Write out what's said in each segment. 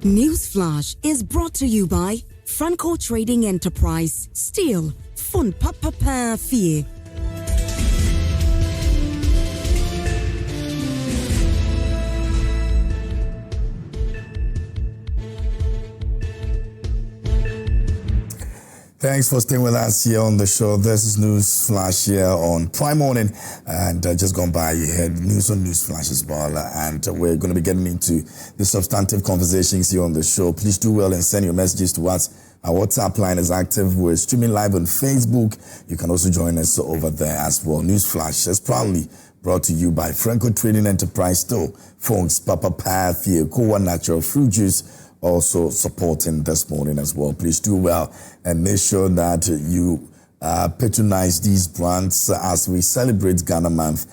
Newsflash is brought to you by Franco Trading Enterprise. Still, fun papa fee. Thanks for staying with us here on the show. This is News Flash here on Prime Morning, and just gone by, you had news on News Flash as well, and we're going to be getting into the substantive conversations here on the show. Please do well and send your messages to us. Our WhatsApp line is active. We're streaming live on Facebook. You can also join us over there as well. News Flash is proudly brought to you by Franco Trading Enterprise. Still, phones, Papa Path, Kowa Natural Fruit Juice, also supporting this morning as well. Please do well and make sure that you patronize these brands as we celebrate Ghana Month.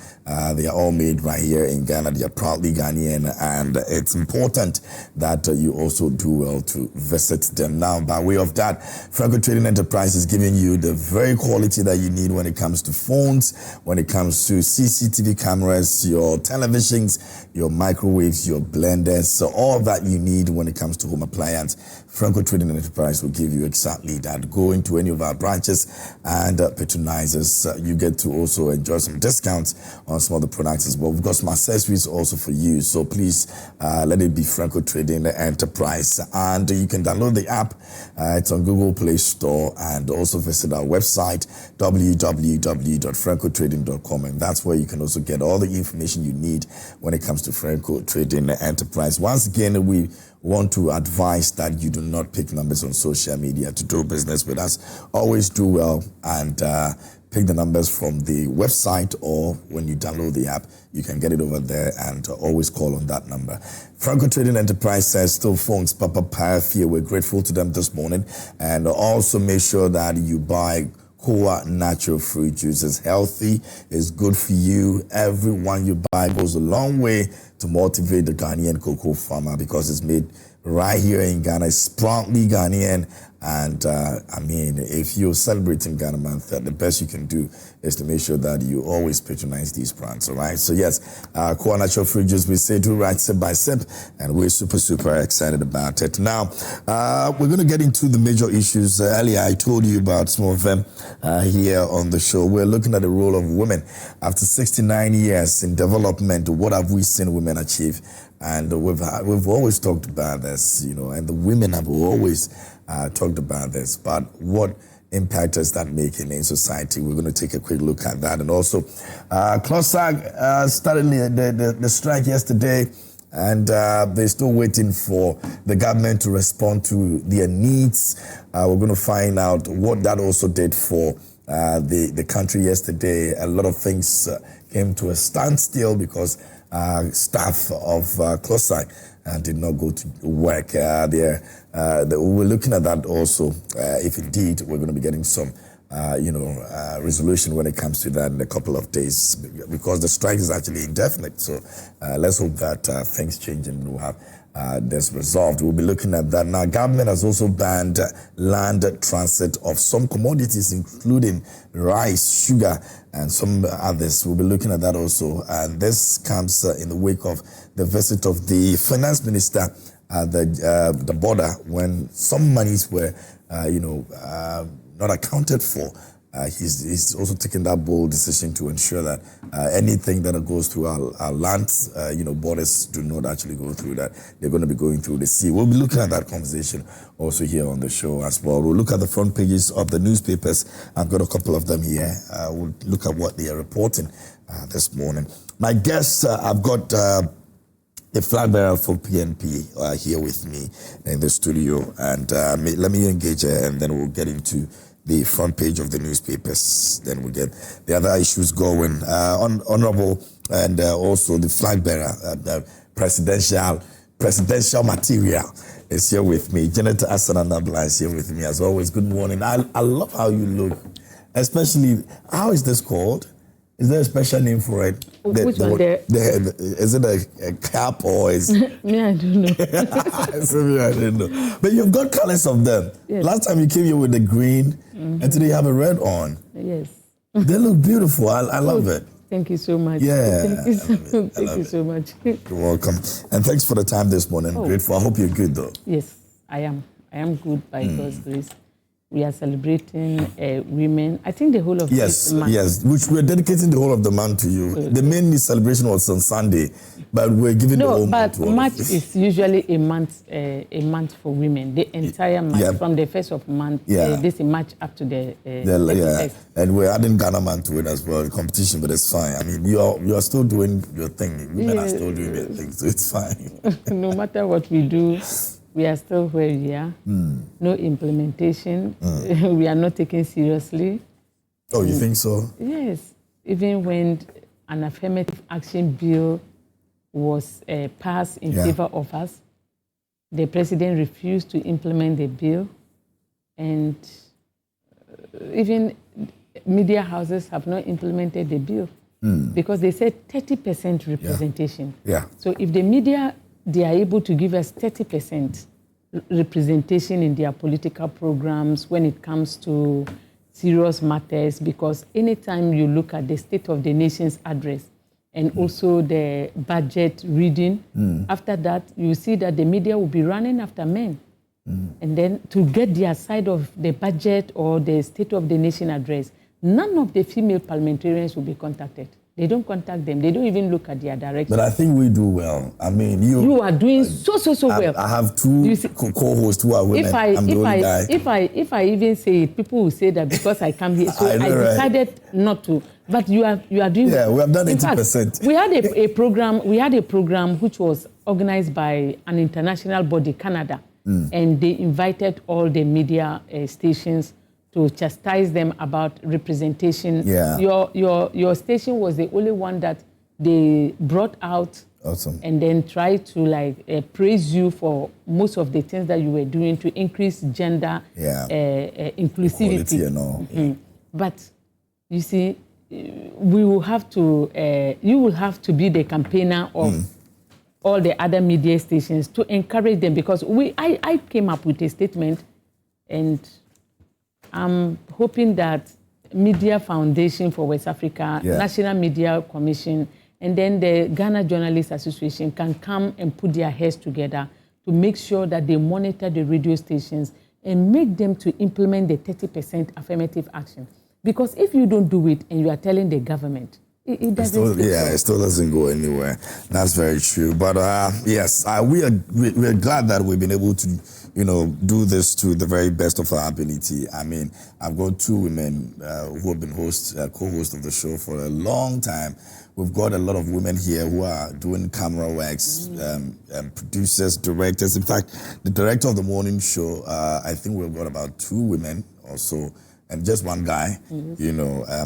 They are all made right here in Ghana. They are proudly Ghanaian, and it's important that you also do well to visit them. Now, by way of that, Franco Trading Enterprise is giving you the very quality that you need when it comes to phones, when it comes to CCTV cameras, your televisions, your microwaves, your blenders, so all that you need when it comes to home appliance. Franco Trading Enterprise will give you exactly that. Go into any of our branches and patronize us. You get to also enjoy some discounts on some of the products as well. We've got some accessories also for you. So please let it be Franco Trading Enterprise. And you can download the app. It's on Google Play Store, and also visit our website, www.francotrading.com. And that's where you can also get all the information you need when it comes to Franco Trading Enterprise. Once again, we want to advise that you do not pick numbers on social media to do business with us. Always do well and pick the numbers from the website, or when you download the app, you can get it over there, and always call on that number. Franco Trading Enterprise says still phones, Papa Parafia. We're grateful to them this morning. And also make sure that you buy Kowa Natural Fruit Juice. It's healthy, it's good for you. Everyone you buy goes a long way to motivate the Ghanaian cocoa farmer, because it's made right here in Ghana. It's proudly Ghanaian. And I mean, if you're celebrating Ghana Month, the best you can do is to make sure that you always patronize these brands, all right? So yes, Kowa Natural Fruit Juice, we say do right sip by sip, and we're super excited about it. Now, we're going to get into the major issues. Earlier, I told you about some of them here on the show. We're looking at the role of women. After 69 years in development, what have we seen women achieve? And we've always talked about this, you know, and the women have always talked about this, but what impact is that making in society? We're going to take a quick look at that. And also, CLOSAG started the strike yesterday, and they're still waiting for the government to respond to their needs. We're going to find out what that also did for the country yesterday. A lot of things came to a standstill because staff of CLOSAG did not go to work there. We're looking at that also, if indeed we're going to be getting some, resolution when it comes to that in a couple of days, because the strike is actually indefinite. So let's hope that things change and we'll have this resolved. We'll be looking at that. Now, government has also banned land transit of some commodities, including rice, sugar, and some others. We'll be looking at that also. And this comes in the wake of the visit of the finance minister at the border, when some monies were, not accounted for. He's also taken that bold decision to ensure that anything that goes through our lands, borders do not actually go through that. They're going to be going through the sea. We'll be looking at that conversation also here on the show as well. We'll look at the front pages of the newspapers. I've got a couple of them here. We'll look at what they are reporting this morning. My guests, I've got the flag bearer for PNP here with me in the studio. And let me engage her, and then we'll get into the front page of the newspapers. Then we get the other issues going. Honorable, and also the flag bearer, the presidential material is here with me. Janet Asana Nabla is here with me as always. Good morning. I love how you look, especially, how is this called? Is there a special name for it? Which one there? Is it a cap or is... Me, I don't know. I don't know. But you've got colors of them. Yes. Last time you came here with the green, and today you have a red on. Yes. They look beautiful. I love it. Thank you so much. Yeah. Thank you so much. You're welcome. And thanks for the time this morning. Grateful. I hope you're good, though. Yes, I am. I am good by God's grace. We are celebrating women. I think the whole of this month. Yes, which we're dedicating the whole of the month to you. The main celebration was on Sunday, but we're giving the whole month to all March of you. is usually a month for women. The entire month, from the first of month, this is March up to the 31st. And we're adding Ghana month to it as well, the competition, but it's fine. I mean, you are still doing your thing. Women are still doing their thing, so it's fine. No matter what we do, we are still where we are. No implementation. We are not taken seriously. Oh, you think so? Yes. Even when an affirmative action bill was passed in favor of us, the president refused to implement the bill. And even media houses have not implemented the bill because they said 30% representation. So if the media, they are able to give us 30% representation in their political programs when it comes to serious matters, because anytime you look at the State of the Nation's address and also the budget reading, after that, you see that the media will be running after men. And then to get their side of the budget or the State of the Nation address, none of the female parliamentarians will be contacted. They don't contact them. They don't even look at their direction. But I think we do well. I mean, you are doing so well. I have two co-hosts who are women. I'm the only guy. If I even say it, people will say that because I come here. So I decided not to. But you are doing well. Yeah, we have done 80%. In fact, we had a program. We had a program which was organized by an international body, Canada, and they invited all the media stations to chastise them about representation. Your station was the only one that they brought out. Awesome. And then try to praise you for most of the things that you were doing to increase gender inclusivity. Equality and all. But you see, we will have to. You will have to be the campaigner of all the other media stations to encourage them, because I came up with a statement, and I'm hoping that Media Foundation for West Africa, National Media Commission, and then the Ghana Journalists Association can come and put their heads together to make sure that they monitor the radio stations and make them to implement the 30% affirmative action. Because if you don't do it and you are telling the government, it doesn't. It still doesn't go anywhere. That's very true. But yes, we're glad that we've been able to, do this to the very best of our ability. I mean, I've got two women who have been co-hosts of the show for a long time. We've got a lot of women here who are doing camera works, producers, directors. In fact, the director of the morning show, I think we've got about two women or so, and just one guy,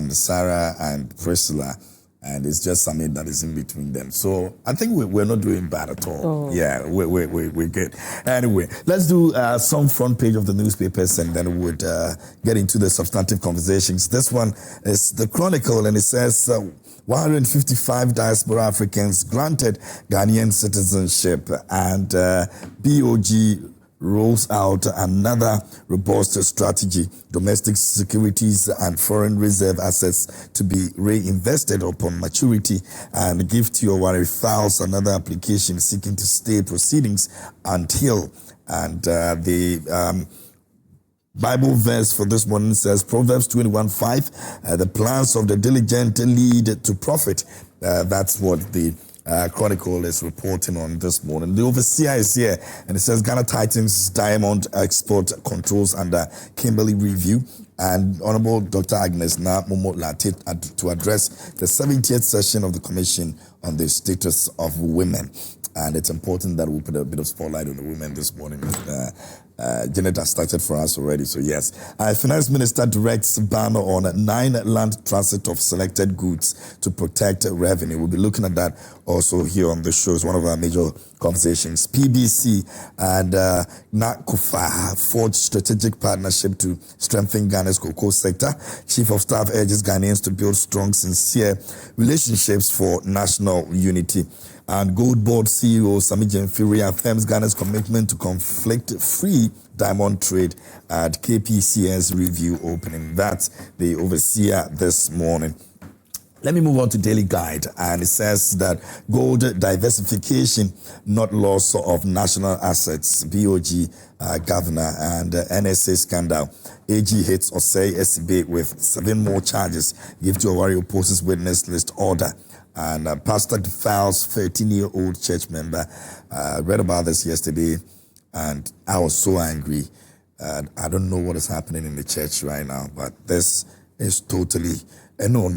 Sarah and Priscilla, and it's just Samit that is in between them. So I think we're not doing bad at all. Yeah, we're good. Anyway, let's do some front page of the newspapers, and then we'll get into the substantive conversations. This one is the Chronicle, and it says 155 diaspora Africans granted Ghanaian citizenship, and BOG rolls out another robust strategy, domestic securities and foreign reserve assets to be reinvested upon maturity, and Gift Your Worry files another application seeking to stay proceedings until, and the Bible verse for this morning says, Proverbs 21:5, the plans of the diligent lead to profit. That's what the Chronicle is reporting on this morning. The overseer is here, and it says Ghana tightens diamond export controls under Kimberley review, and Honorable Dr. Agnes Momo Latte to address the 70th session of the Commission on the Status of Women. And it's important that we put a bit of spotlight on the women this morning. Janet has started for us already, so yes. Finance Minister directs ban on 9 land transit of selected goods to protect revenue. We'll be looking at that also here on the show. It's one of our major conversations. PBC and NACOFA forged strategic partnership to strengthen Ghana's cocoa sector. Chief of Staff urges Ghanaians to build strong, sincere relationships for national unity. And Gold Board CEO Sammy Fury affirms Ghana's commitment to conflict-free diamond trade at KPCS review opening. That's the overseer this morning. Let me move on to Daily Guide, and it says that gold diversification, not loss of national assets. BOG governor and NSA scandal. AG hits Osei SB with 7 more charges. Give to Owario Post's witness list order. And pastor defiles 13-year-old church member. Read about this yesterday, and I was so angry. I don't know what is happening in the church right now, but this is totally... No.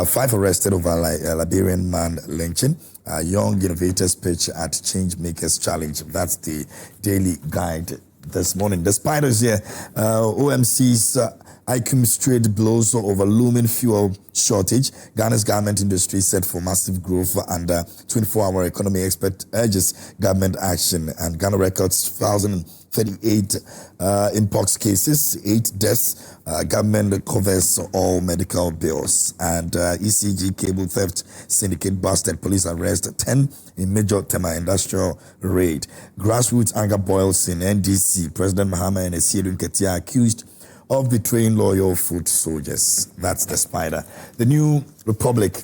5 arrested over Liberian man lynching. Young innovators pitch at Change Makers Challenge. That's the Daily Guide this morning. The spiders here. OMC's ICUM straight blows over looming fuel shortage. Ghana's garment industry set for massive growth under 24-hour economy expert urges government action. And Ghana records 1,038 mpox cases, 8 deaths. Government covers all medical bills. And ECG cable theft syndicate busted. Police arrest 10 in major Tema industrial raid. Grassroots anger boils in NDC. President Mahama and Esiedun Ketia accused of betraying loyal foot soldiers. That's the spider. The New Republic.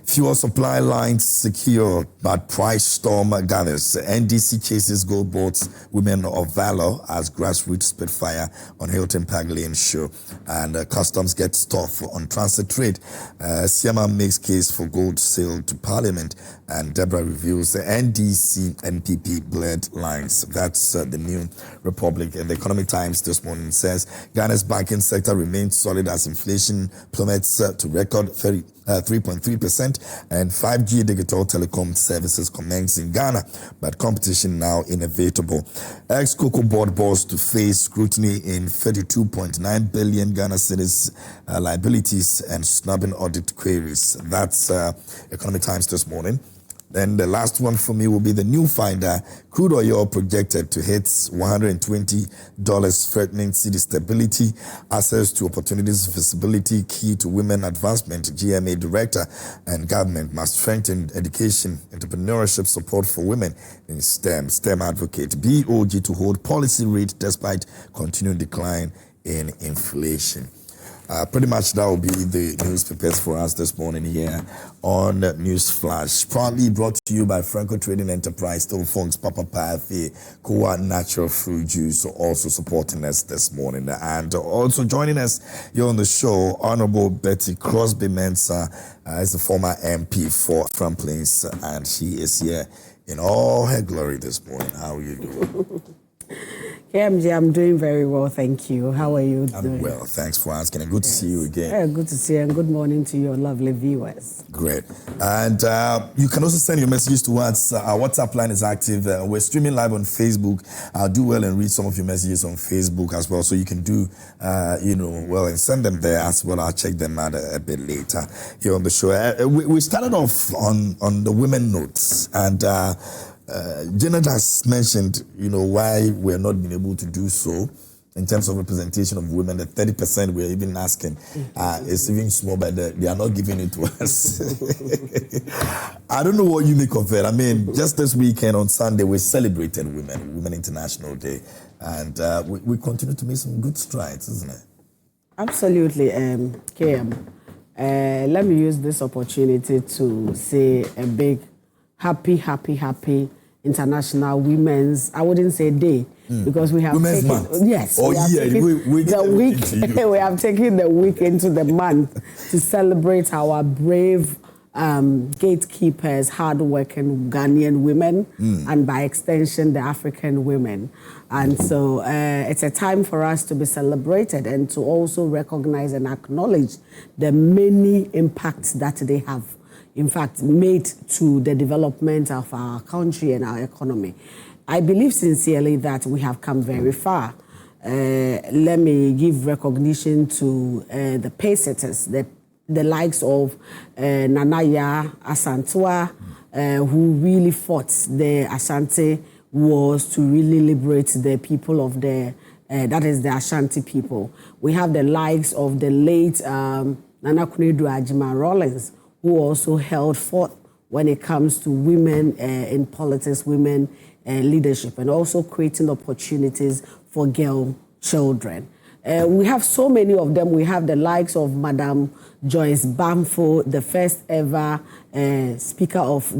Fuel supply lines secure, but price storm gathers. NDC chases gold boats, women of valor as grassroots spitfire on Hilton Pavilion show. And customs gets tough on transit trade. Siama makes case for gold sale to parliament. And Deborah reveals the NDC NPP blurred lines. That's the New Republic. And the Economic Times this morning says Ghana's banking sector remains solid as inflation plummets to record 3.3%, and 5G digital telecom services commence in Ghana, but competition now inevitable. Ex-Cocoa Board boss to face scrutiny in 32.9 billion Ghana cedis liabilities and snubbing audit queries. That's Economic Times this morning. Then the last one for me will be the new finder. Crude oil projected to hit $120, threatening city stability, access to opportunities, visibility, key to women advancement. GMA director and government must strengthen education, entrepreneurship support for women in STEM. STEM advocate. BOG to hold policy rate despite continuing decline in inflation. Pretty much that will be the newspapers for us this morning here on News Flash. Proudly brought to you by Franco Trading Enterprise, Still Funks, Papa Pafi, Koa Natural Fruit Juice, also supporting us this morning. And also joining us here on the show, Honorable Betty Crosby Mensah is the former MP for Franklins, and she is here in all her glory this morning. How are you doing? KMJ, I'm doing very well, thank you. How are you doing? I'm well, thanks for asking, and good to see you again. Yeah, good to see you, and good morning to your lovely viewers. Great. And you can also send your messages to us. Our WhatsApp line is active. We're streaming live on Facebook. I'll do well and read some of your messages on Facebook as well, so you can do, well, and send them there as well. I'll check them out a bit later here on the show. We started off on the women notes, and Janet has mentioned, why we're not being able to do so in terms of representation of women. The 30% we're even asking is even small, but they are not giving it to us. I don't know what you make of it. I mean, just this weekend on Sunday, we celebrated Women International Day, and we continue to make some good strides, isn't it? Absolutely, KM. Let me use this opportunity to say a big happy International Women's, I wouldn't say day, because we have Women's taken, month. Yes, Oh, we have taken the week. We have taken the week into the month to celebrate our brave gatekeepers, hardworking Ghanaian women, and by extension, the African women. And so it's a time for us to be celebrated and to also recognize and acknowledge the many impacts that they have, in fact, made to the development of our country and our economy. I believe sincerely that we have come very far. Let me give recognition to the pacesetters, the likes of Nanaya Asantewaa, who really fought the Ashanti wars to really liberate the people of that is the Ashanti people. We have the likes of the late Nana Kunedu Ajima Rawlings, who also held forth when it comes to women in politics, women leadership, and also creating opportunities for girl children. We have so many of them. We have the likes of Madam Joyce Bamfo, the first ever Speaker of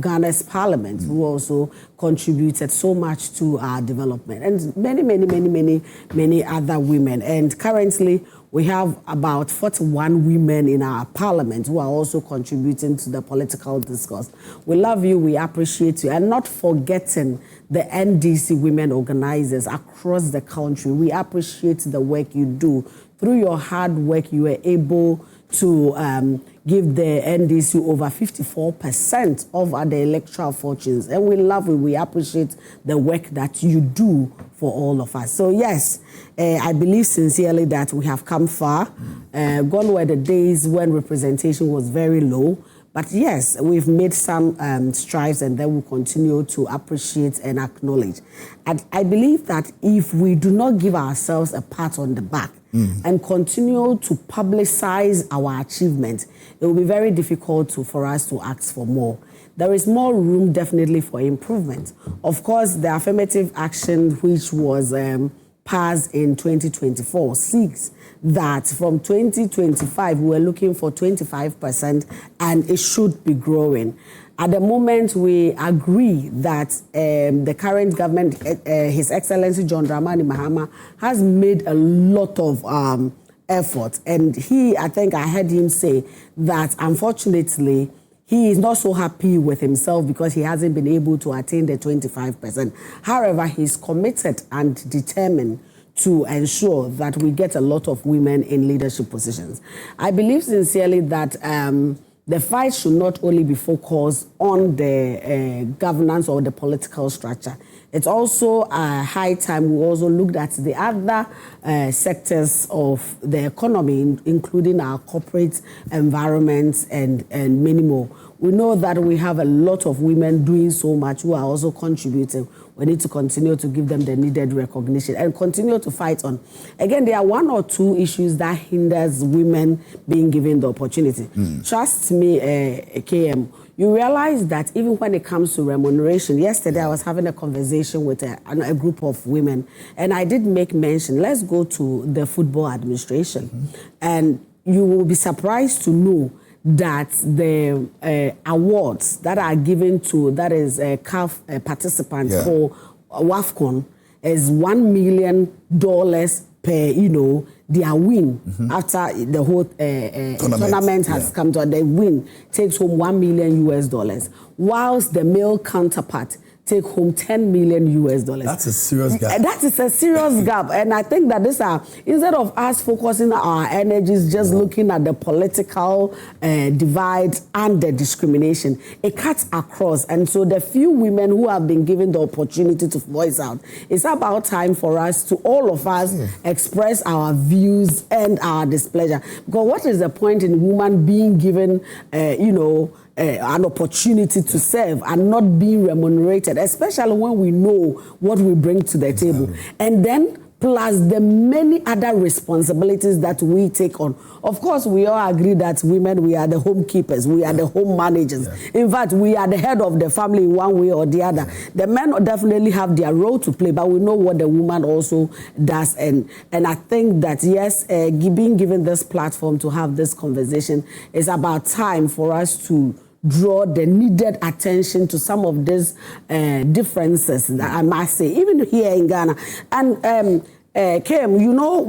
Ghana's Parliament, who also contributed so much to our development, and many other women. And currently, we have about 41 women in our parliament who are also contributing to the political discourse. We love you, we appreciate you, and not forgetting the NDC women organizers across the country. We appreciate the work you do. Through your hard work, you were able to give the NDC over 54% of the electoral fortunes. And we love it. We appreciate the work that you do for all of us. So yes, I believe sincerely that we have come far. Gone were the days when representation was very low. But yes, we've made some strides, and then we'll continue to appreciate and acknowledge. And I believe that if we do not give ourselves a pat on the back and continue to publicize our achievements, it will be very difficult for us to ask for more. There is more room definitely for improvement. Of course, the affirmative action which was passed in 2024 seeks that from 2025 we're looking for 25%, and it should be growing. At the moment, we agree that the current government, His Excellency John Dramani Mahama, has made a lot of effort. And I think I heard him say that unfortunately, he is not so happy with himself because he hasn't been able to attain the 25%. However, he's committed and determined to ensure that we get a lot of women in leadership positions. I believe sincerely that the fight should not only be focused on the governance or the political structure. It's also a high time we also looked at the other sectors of the economy, including our corporate environments and many more. We know that we have a lot of women doing so much who are also contributing. We need to continue to give them the needed recognition and continue to fight on. Again, there are one or two issues that hinders women being given the opportunity. Trust me, KM, you realize that even when it comes to remuneration, yesterday I was having a conversation with a group of women, and I did make mention, let's go to the football administration. And you will be surprised to know that the awards that are given to, that is CAF participants for WAFCON is $1 million per, their win after the whole tournament has come to, the win takes home $1 million, whilst the male counterpart take home $10 million. That's a serious gap. That is a serious gap. And I think that instead of us focusing our energies just looking at the political divide and the discrimination, it cuts across. And so the few women who have been given the opportunity to voice out, it's about time for us to, all of us, express our views and our displeasure. Because what is the point in woman being given, an opportunity to serve and not being remunerated, especially when we know what we bring to the table. And then plus the many other responsibilities that we take on. Of course, we all agree that women, we are the home keepers, we are the home managers. In fact, we are the head of the family one way or the other. The men definitely have their role to play, but we know what the woman also does. And I think that, yes, being given this platform to have this conversation is about time for us to draw the needed attention to some of these differences that I must say, even here in Ghana. And Kim,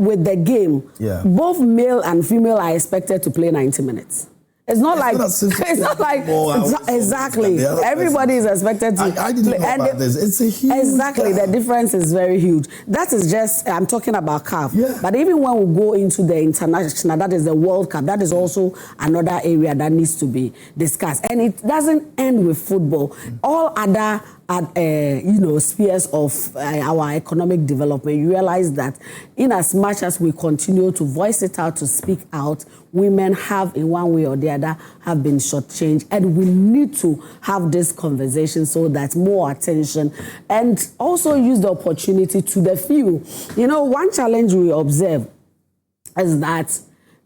with the game, both male and female are expected to play 90 minutes. It's not exactly. Everybody is expected to. I didn't know about this. It's a huge exactly gap. The difference is very huge. That is just, I'm talking about CAF. But even when we go into the international, that is the World Cup, that is also another area that needs to be discussed. And it doesn't end with football. All other spheres of our economic development, you realize that in as much as we continue to voice it out, to speak out, women have, in one way or the other, have been shortchanged. And we need to have this conversation so that more attention, and also use the opportunity to the few. One challenge we observe is that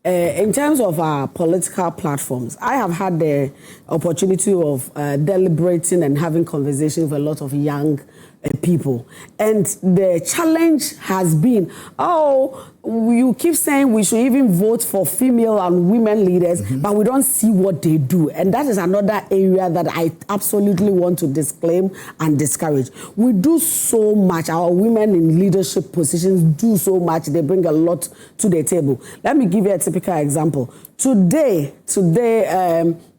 in terms of our political platforms, I have had the opportunity of deliberating and having conversations with a lot of young people. And the challenge has been, you keep saying we should even vote for female and women leaders, but we don't see what they do. And that is another area that I absolutely want to disclaim and discourage. We do so much. Our women in leadership positions do so much. They bring a lot to the table. Let me give you a typical example. Today,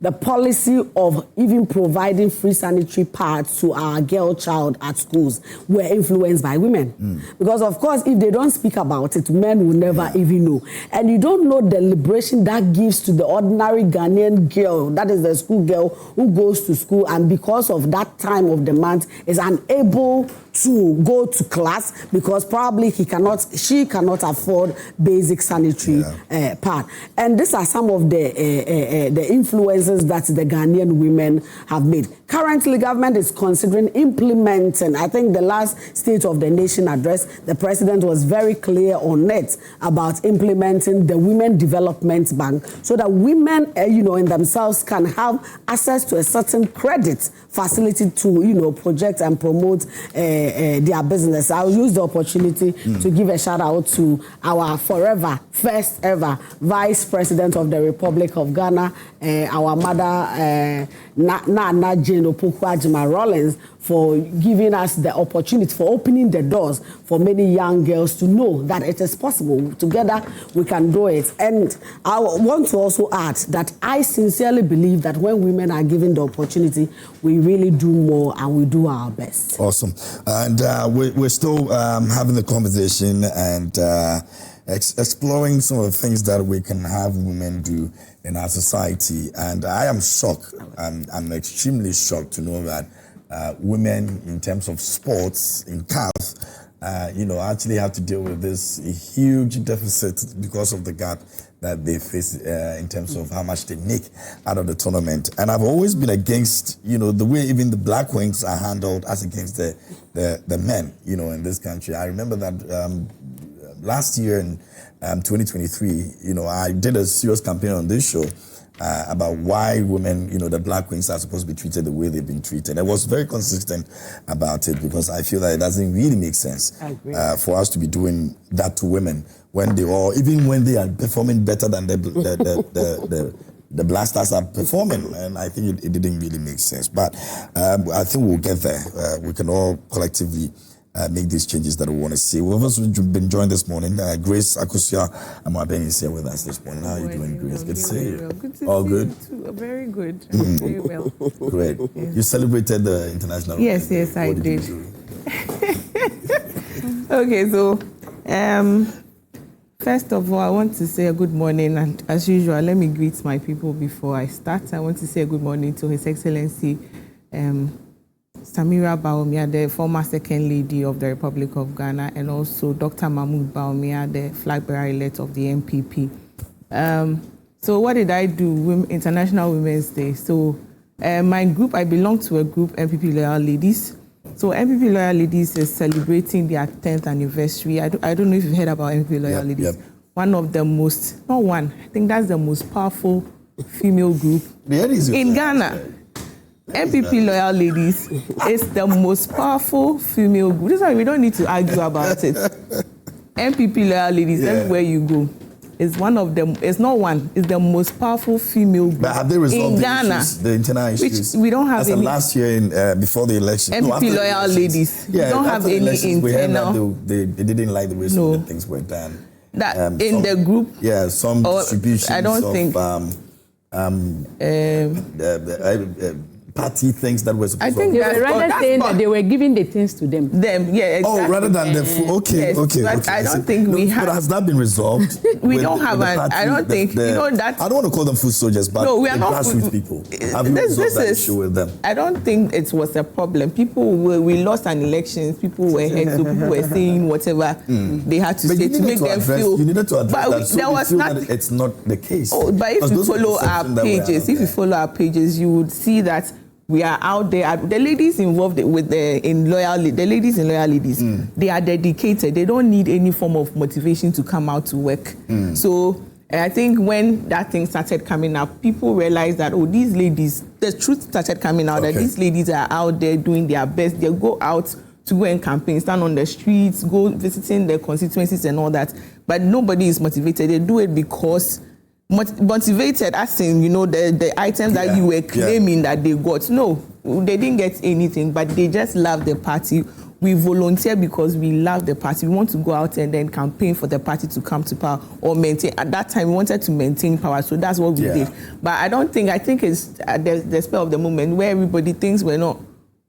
the policy of even providing free sanitary pads to our girl child at schools were influenced by women. Because, of course, if they don't speak about it, men will never even know. And you don't know the liberation that gives to the ordinary Ghanaian girl, that is the school girl who goes to school and because of that time of the month is unable to go to class because probably she cannot afford basic sanitary pad. And these are some of the influences that the Ghanaian women have made. Currently, government is considering implementing, I think the last State of the Nation address, the president was very clear on it about implementing the Women Development Bank so that women, in themselves can have access to a certain credit facility to, project and promote their business. I'll use the opportunity to give a shout out to our forever, first ever Vice President of the Republic of Ghana, our mother, Nana Jane Opoku-Agyeman Rawlings, for giving us the opportunity, for opening the doors for many young girls to know that it is possible. Together, we can do it. And I want to also add that I sincerely believe that when women are given the opportunity, we really do more and we do our best. Awesome. And we're still having the conversation and exploring some of the things that we can have women do in our society. And I am shocked. I'm extremely shocked to know that women in terms of sports in CAF, actually have to deal with this huge deficit because of the gap that they face in terms of how much they make out of the tournament. And I've always been against, the way even the Black Wings are handled as against the men, in this country. I remember that last year in 2023, I did a serious campaign on this show about why women, the Black Queens are supposed to be treated the way they've been treated. I was very consistent about it because I feel that it doesn't really make sense for us to be doing that to women when even when they are performing better than the Blasters are performing. And I think it didn't really make sense. But I think we'll get there. We can all collectively make these changes that we want to see. We've also been joined this morning. Grace Akosua Amoabeng is here with us this morning. How are you doing, Grace? Good to see you. Well. Good to all see good? You too. Very good. Very well. Great. Yes. You celebrated the International Yes, Women's yes, Day. I What did. You do? Okay, so first of all, I want to say a good morning, and as usual, let me greet my people before I start. I want to say a good morning to His Excellency Samira Bawumia, the former Second Lady of the Republic of Ghana, and also Dr. Mahmoud Bawumia, the flag bearer-elect of the NPP. So what did I do? International Women's Day. So my group, I belong to a group, NPP Loyal Ladies. So NPP Loyal Ladies is celebrating their 10th anniversary. I don't know if you've heard about NPP Loyal Ladies. Yep. One of the most, not one, I think that's the most powerful female group in Ghana. NPP Loyal Ladies is the most powerful female group. This is why we don't need to argue about it. NPP Loyal Ladies, everywhere you go, is one of them. It's not one. It's the most powerful female group. But have they resolved in Ghana, the internal issues? Which we don't have any. Last year, before the election, NPP Loyal Ladies. We don't have any internal. They didn't like the way some of the things were done. That in the group. Yeah, some distributions. I don't think. Party things that were supposed to. I think they were rather saying that they were giving the things to them. Yeah, exactly. Oh, rather than the food. Okay, yes, okay. But I don't think we have. But has that been resolved? We don't have I don't think. That. I don't want to call them food soldiers, but no, we are not grassroots people. Have you resolved that issue with them? I don't think it was a problem. We lost an election. People were heads, so people were saying whatever they had to say to make them feel. You needed to address that. So there was not. It's not the case. Oh, but if you follow our pages, you would see that. We are out there. The ladies involved with the ladies in Loyal Ladies, they are dedicated. They don't need any form of motivation to come out to work. So I think when that thing started coming up, people realized that, these ladies, the truth started coming out, that these ladies are out there doing their best. They go out to go and campaign, stand on the streets, go visiting their constituencies and all that. But nobody is motivated. They do it because motivated, as in, the items that you were claiming that they got. No, they didn't get anything, but they just love the party. We volunteer because we love the party. We want to go out and then campaign for the party to come to power or maintain. At that time, we wanted to maintain power, so that's what we did. But I think it's the spur of the moment where everybody thinks we're not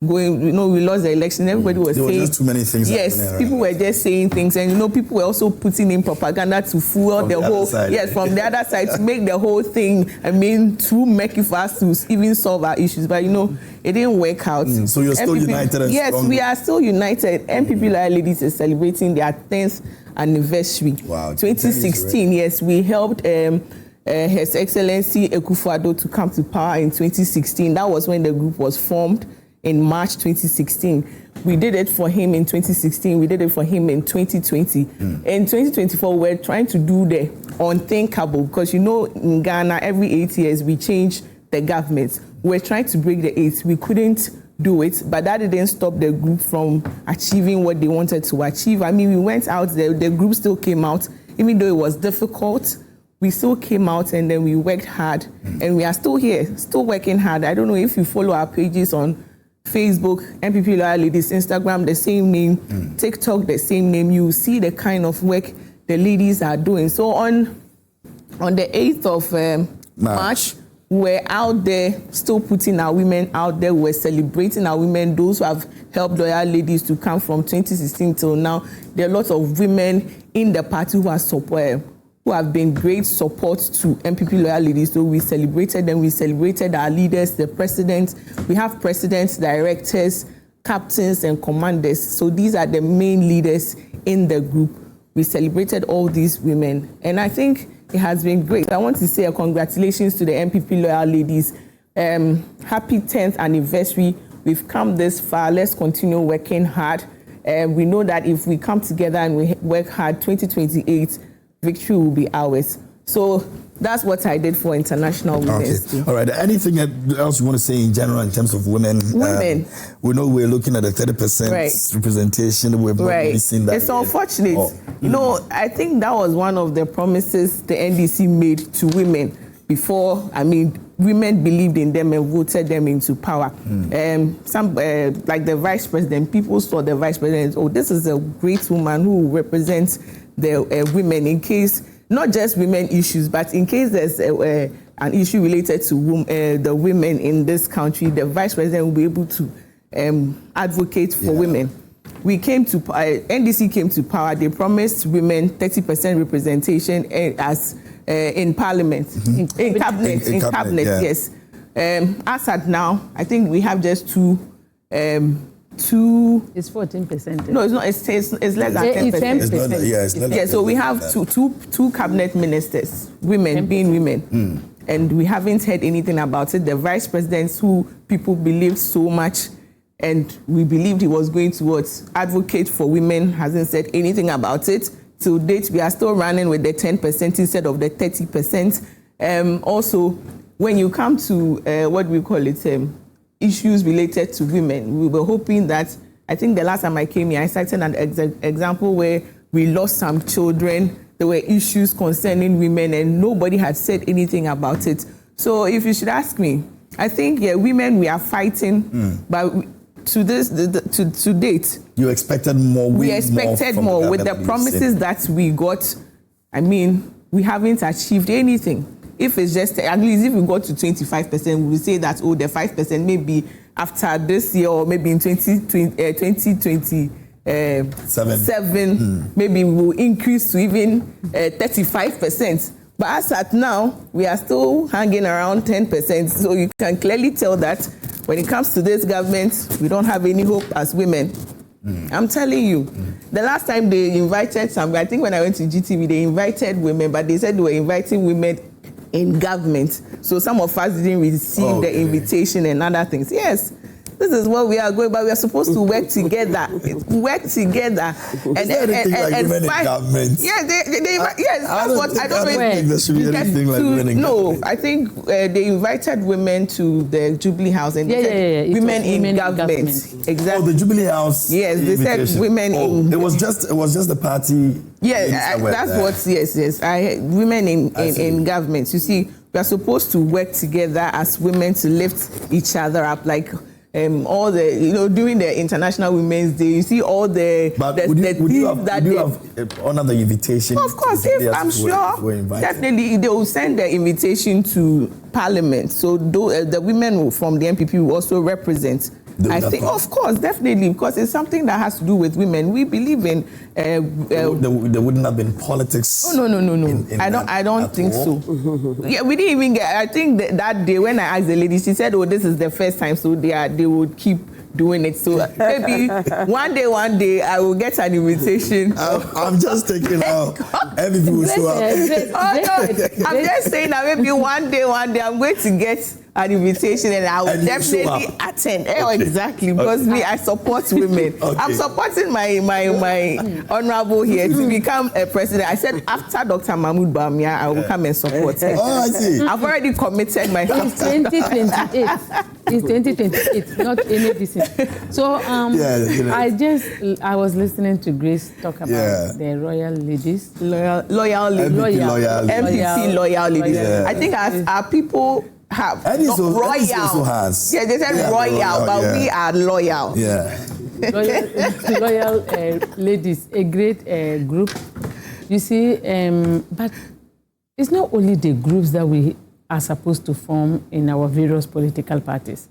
going, we lost the election. Everybody was saying. There were just too many things. Yes, people were just saying things, and people were also putting in propaganda to fuel the whole. Yes, from the other side to make the whole thing. Too murky for us to even solve our issues. But it didn't work out. So you're still united. And yes, strong. We are still united. NPP Loyal Ladies is celebrating their 10th anniversary. Wow. 2016. Yes, we helped. His Excellency Akufo-Addo to come to power in 2016. That was when the group was formed. In March 2016. We did it for him in 2016. We did it for him in 2020. In 2024, we're trying to do the unthinkable because, in Ghana, every 8 years, we change the government. We're trying to break the 8. We couldn't do it, but that didn't stop the group from achieving what they wanted to achieve. We went out there. The group still came out, even though it was difficult. We still came out and then we worked hard. And we are still here, still working hard. I don't know if you follow our pages on Facebook, NPP Loyal Ladies, Instagram, the same name, TikTok, the same name. You see the kind of work the ladies are doing. So on the 8th of March, we're out there still putting our women out there. We're celebrating our women, those who have helped Loyal Ladies to come from 2016 till now. There are lots of women in the party who are who have been great support to NPP Loyal Ladies. So we celebrated them. We celebrated our leaders, the president. We have presidents, directors, captains, and commanders. So these are the main leaders in the group. We celebrated all these women. And I think it has been great. I want to say congratulations to the NPP Loyal Ladies. Happy 10th anniversary. We've come this far. Let's continue working hard. We know that if we come together and we work hard, 2028, victory will be ours. So that's what I did for International Women's Day. All right. Anything else you want to say in general in terms of women? Women. We know we're looking at a 30% representation. We've not really seen that. It's unfortunate. I think that was one of the promises the NDC made to women before. Women believed in them and voted them into power. Some, like the vice president, people saw the vice president, this is a great woman who represents the women in case, not just women issues, but in case there's an issue related to the women in this country, the vice president will be able to advocate for women. We came to NDC came to power. They promised women 30% representation as in parliament, in cabinet. Yes. As at now, I think we have just two. It's 14%. No, it's not. It's less than 10%. So we have two cabinet ministers, women being women, and we haven't heard anything about it. The vice presidents, who people believed so much, and we believed he was going to advocate for women, hasn't said anything about it. To date, we are still running with the 10% instead of the 30%. Also, when you come to what we call it, issues related to women, we were hoping that, I think the last time I came here, I cited an example where we lost some children. There were issues concerning women and nobody had said anything about it. So if you should ask me, I think, women, we are fighting, but to date, you expected more. We expected more with the promises that we got. We haven't achieved anything. If it's just, at least if we got to 25%, we will say that, the 5% maybe after this year or maybe in 2027, maybe we will increase to even 35%. But as at now, we are still hanging around 10%. So you can clearly tell that when it comes to this government, we don't have any hope as women. I'm telling you, the last time they invited I think when I went to GTV, they invited women, but they said they were inviting women in government. So some of us didn't receive the invitation and other things. Yes, this is what we are going, but we are supposed to work together, and fight. Yes, yes, that's what I don't think there should be anything like women in government. I think they invited women to the Jubilee House and women in government. Exactly. Oh, the Jubilee House. Yes, they said women in. It was just the party. Yes, that's what. Yes. Women in government. You see, we are supposed to work together as women to lift each other up, like. All the, during the International Women's Day, you see all the. But would you have honored the invitation? Of course, I'm sure, definitely they will send the invitation to Parliament. So the women from the NPP will also represent. I think, of course, definitely, because it's something that has to do with women. We believe in. There wouldn't have been politics. Oh, no. I don't think so. Yeah, we didn't even get. I think that day when I asked the lady, she said, "Oh, this is the first time, so they would keep doing it." So maybe one day I will get an invitation. I'm just taking out. NPP will show up. I'm just saying that maybe one day I'm going to get an invitation and I will definitely attend. Exactly, because me, I support women. I'm supporting my honorable here to become a president. I said after Dr. Mahmoud Bawumia, I will come and support her. Oh, I see. I've already committed myself. It's 2028. It's 2028, not any business. So I was listening to Grace talk about the royal ladies. Loyal ladies. MPP loyal ladies. Yeah. I think our people have royal. Also has. Yeah, they said royal, but we are loyal. Yeah. Loyal ladies, a great group. You see, but it's not only the groups that we are supposed to form in our various political parties.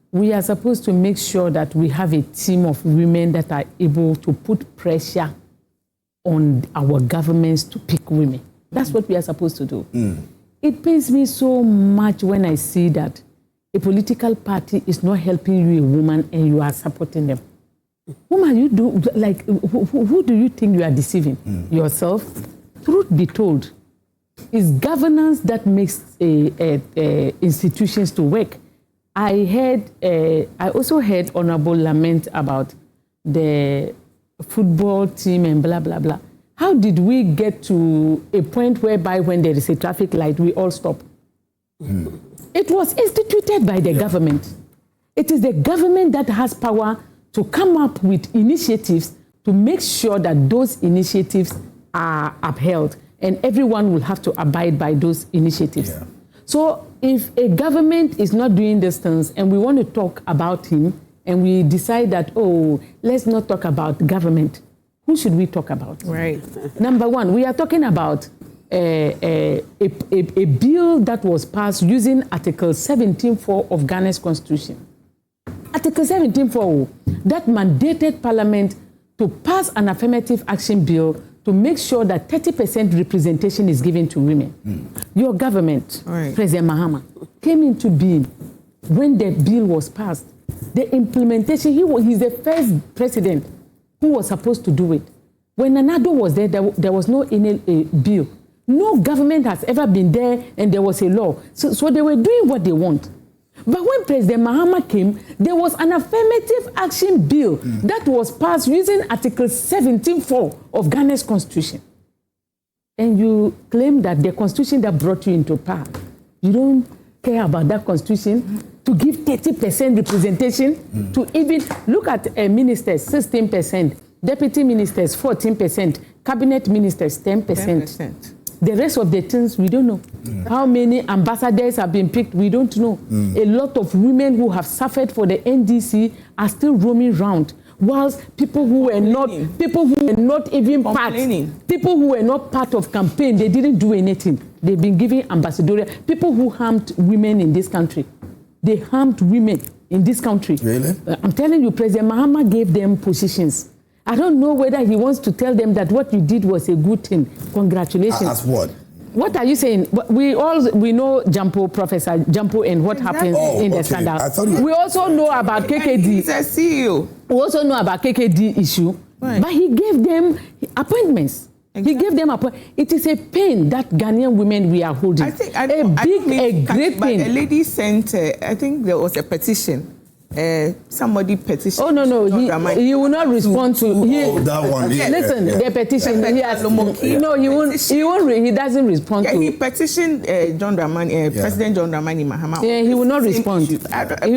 We are supposed to make sure that we have a team of women that are able to put pressure on our governments to pick women. That's what we are supposed to do. It pains me so much when I see that a political party is not helping you, a woman, and you are supporting them. Woman, you do, like, who do you think you are deceiving? Yourself? Truth be told, it's governance that makes institutions to work. I also heard honorable lament about the football team and blah, blah, blah. How did we get to a point whereby when there is a traffic light, we all stop? It was instituted by the government. It is the government that has power to come up with initiatives to make sure that those initiatives are upheld, and everyone will have to abide by those initiatives. Yeah. So if a government is not doing these things and we want to talk about him and we decide that, oh, let's not talk about government, who should we talk about? Right. Number one, we are talking about a bill that was passed using Article 17.4 of Ghana's Constitution. Article 17.4 that mandated Parliament to pass an affirmative action bill to make sure that 30% representation is given to women. Your government, President Mahama, came into being when the bill was passed. The implementation, he's the first president who was supposed to do it. When Nanado was there, there was no bill. No government has ever been there and there was a law. So they were doing what they want. But when President Mahama came, there was an affirmative action bill that was passed using Article 17.4 of Ghana's Constitution. And you claim that the Constitution that brought you into power, you don't care about that Constitution to give 30% representation to even, look at ministers, 16%, deputy ministers, 14%, cabinet ministers, 10%. The rest of the things, we don't know. How many ambassadors have been picked, we don't know. A lot of women who have suffered for the NDC are still roaming around, whilst people who were not even part, people who were not part of campaign, they didn't do anything. They've been giving ambassadorial, people who harmed women in this country. They harmed women in this country. Really? I'm telling you, President Mahama gave them positions. I don't know whether he wants to tell them that what you did was a good thing. Congratulations. As what? What are you saying? We know Jampo, Professor Jampo, and what happens in the scandal. We also know about KKD. He's a CEO. We also know about KKD issue. Right. But he gave them appointments. Exactly. He gave them appointments. It is a pain that Ghanaian women we are holding. A great pain. A lady sent, I think there was a petition somebody petition. Oh no, he will not respond to. That one. Yeah, listen, the petition. He has, no, he won't. He doesn't respond to. He petitioned John Dramani, President John Dramani Mahama. Yeah, he will not respond. He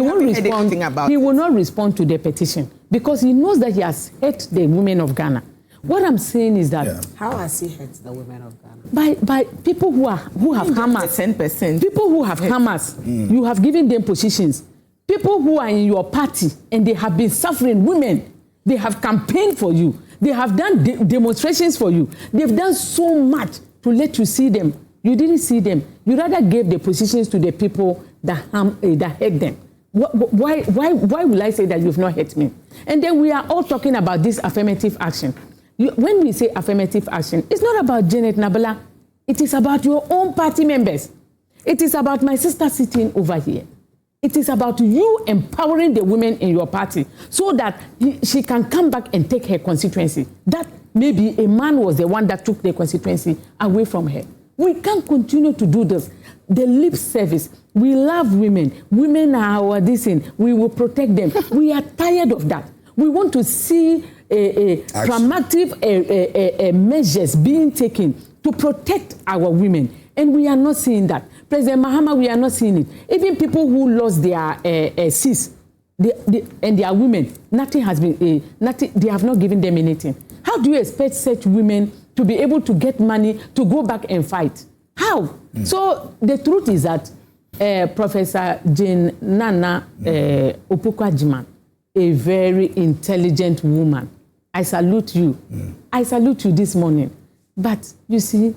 won't respond. He will not respond to the petition because he knows that he has hurt the women of Ghana. What I'm saying is that how has he hurt the women of Ghana? By people who have hammers. 10%. People who have hammers. You have given them positions. People who are in your party and they have been suffering, women, they have campaigned for you. They have done demonstrations for you. They've done so much to let you see them. You didn't see them. You rather gave the positions to the people that hurt them. Why will I say that you've not hurt me? And then we are all talking about this affirmative action. When we say affirmative action, it's not about Janet Nabla. It is about your own party members. It is about my sister sitting over here. It is about you empowering the women in your party so that she can come back and take her constituency. That maybe a man was the one that took the constituency away from her. We can't continue to do this. The lip service. We love women. Women are our dissing. We will protect them. We are tired of that. We want to see proactive measures being taken to protect our women. And we are not seeing that. President Mahama, we are not seeing it. Even people who lost their seats and their women, nothing has been, they have not given them anything. How do you expect such women to be able to get money to go back and fight? How? So the truth is that Professor Jane Nana Opukwajiman, a very intelligent woman, I salute you. I salute you this morning. But you see,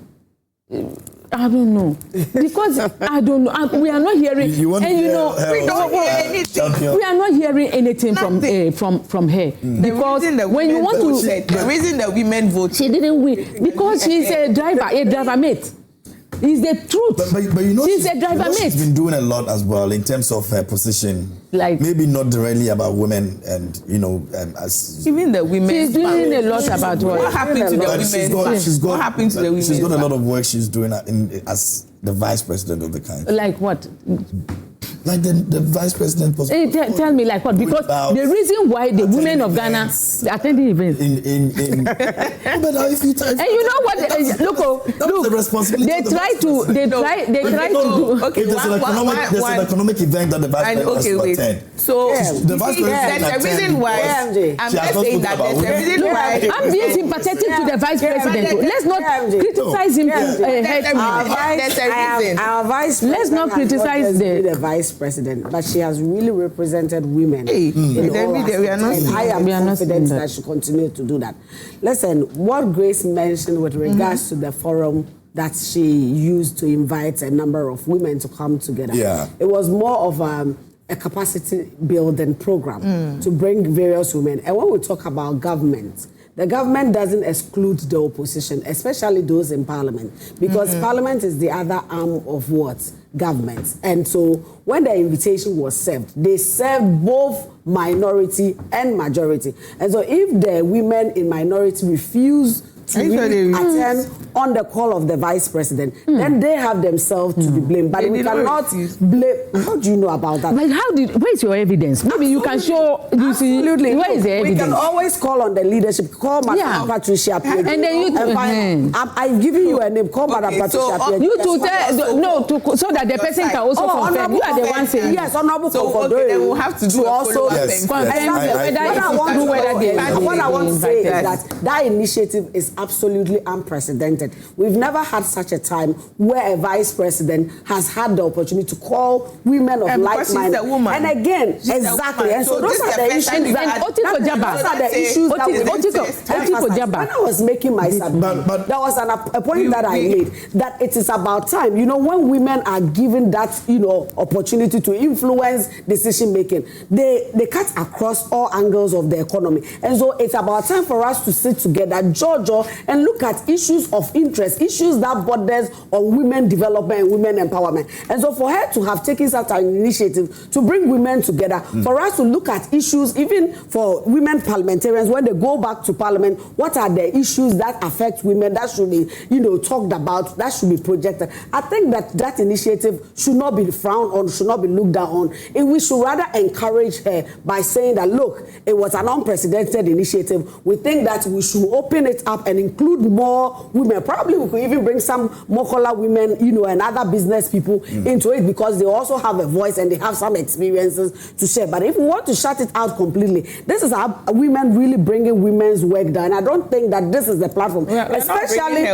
I don't know, because I don't know. We are not hearing, we are not hearing anything from her. Because when you want to, the reason that women vote, she didn't win because she's a driver mate. Is the truth. But you know, she's a driver mate. She's been doing a lot as well in terms of her position. Like maybe not directly about women and as even the women. She's doing a lot about what happened to the women. What happened to the women? She's got a lot of work she's doing as the vice president of the country. Like what? Like the vice president. Tell me like what? Because the reason why the women of Ghana attending events. And you know what? Look, the responsibility. They try to do. Okay, there's an economic event that the vice president has to attend. So the vice president, there's a reason why. I'm just saying that there's a reason why. I'm being sympathetic to the vice president. Let's not criticize him. There's a reason. Our vice president. Let's not criticize the vice president, but she has really represented women. I am confident that she continues to do that. Listen, what Grace mentioned with regards to the forum that she used to invite a number of women to come together. Yeah. It was more of a capacity building program to bring various women. And when we talk about government, the government doesn't exclude the opposition, especially those in parliament, because parliament is the other arm of what? Government. And so when the invitation was served, they served both minority and majority. And so if the women in minority refuse to really attend on the call of the vice president, then they have themselves to be blamed. But we cannot blame. How do you know about that? But where's your evidence? Maybe you can show. You see, where is the evidence? We can always call on the leadership. Call Madam Patricia Pierre. And then I've given you a name. Call Madam Patricia Pierre. You to tell so that the person can also confirm. You are the one saying yes. Honorable then we'll have to do also confirm what I want to say is that initiative is absolutely unprecedented. We've never had such a time where a vice president has had the opportunity to call women of like mind. And again, exactly. And so those are the issues that when I was making my submission, there was a point that I made that it is about time. You know, when women are given that opportunity to influence decision making, they cut across all angles of the economy. And so it's about time for us to sit together, Jojo, well and look at issues of interest, issues that borders on women development and women empowerment. And so for her to have taken such an initiative to bring women together, for us to look at issues, even for women parliamentarians, when they go back to parliament, what are the issues that affect women that should be, talked about, that should be projected. I think that initiative should not be frowned on, should not be looked down on. And we should rather encourage her by saying that, look, it was an unprecedented initiative. We think that we should open it up and include more women. Probably we could even bring some Mokola women, and other business people into it, because they also have a voice and they have some experiences to share. But if we want to shut it out completely, this is how women really bringing women's work down. I don't think that this is the platform, especially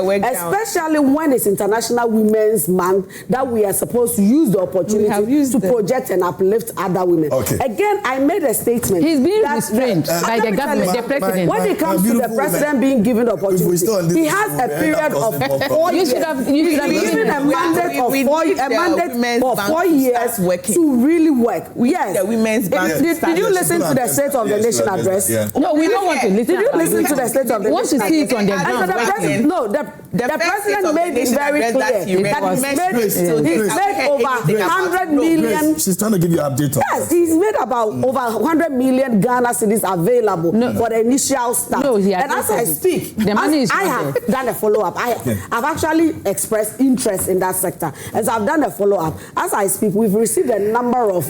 when it's International Women's Month, that we are supposed to use the opportunity to project and uplift other women. Okay. Again, I made a statement. He's being restrained by the government, the president. When it comes to the president being given the opportunity, he has a period of 4 years. He's given a mandate for 4 years to really work. Yes. The women's bank. Did you listen to the State of the Nation address? No, we don't want to listen. Did you listen to the State of the Nation? Want to see it on the ground. No, the president made it very clear that he's made over 100 million. She's trying to give you an update on Yes, he's made about over 100 million Ghana cedis available for the initial start. No, and as I speak, the money is I have done a follow-up. I've actually expressed interest in that sector. As I've done a follow-up, as I speak, we've received a number of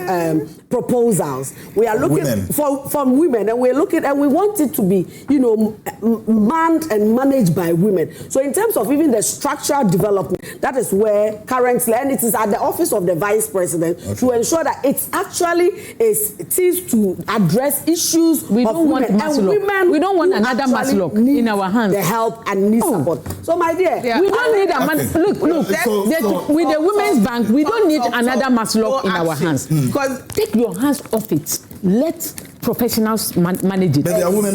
proposals. We are looking from women, and we're looking, and we want it to be, manned and managed by women. So in terms of even the structural development, that is where currently, and it is at the office of the vice president to ensure that it's actually it is to address issues we of don't women. Want and women. We don't want another Maslow in our hands. The help and need support. So my dear, we don't need a man. Look. With the women's bank, we don't need another Maslow in our hands. Because take your hands off it. Let professionals manage it. But there are women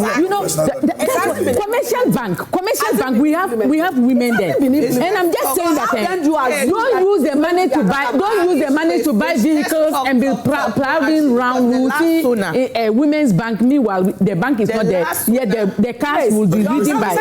commercial bank, we have women there. And I'm just saying that don't use the money to buy vehicles and be plowing around. We will see a women's bank. Meanwhile, the bank is not there. The cars will be reading by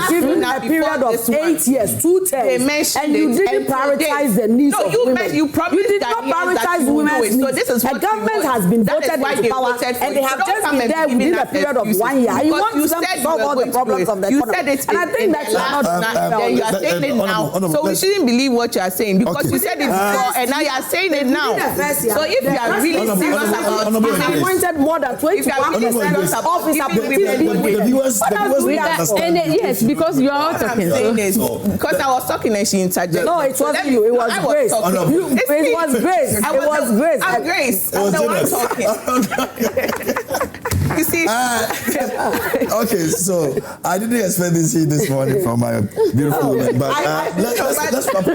given a period of 8 years, 2 terms, and you didn't prioritize the needs of women. You did not prioritize women's needs. The government has been voted into power, and they have just been there within a period of 1 year. You want them to solve all the problems of the economy. And I think that you are saying it now. So we shouldn't believe what you are saying, because you said it before and now you are saying it now. So if you are really serious about it, appointed more than 21% of his appointees. Yes, because you are all talking. Because I was talking and she interjected. No, it wasn't you. It was Grace. It was Grace. It was Grace. I'm Grace. I'm the one talking. You see? Okay, so I didn't expect this morning from my beautiful woman, but let's stop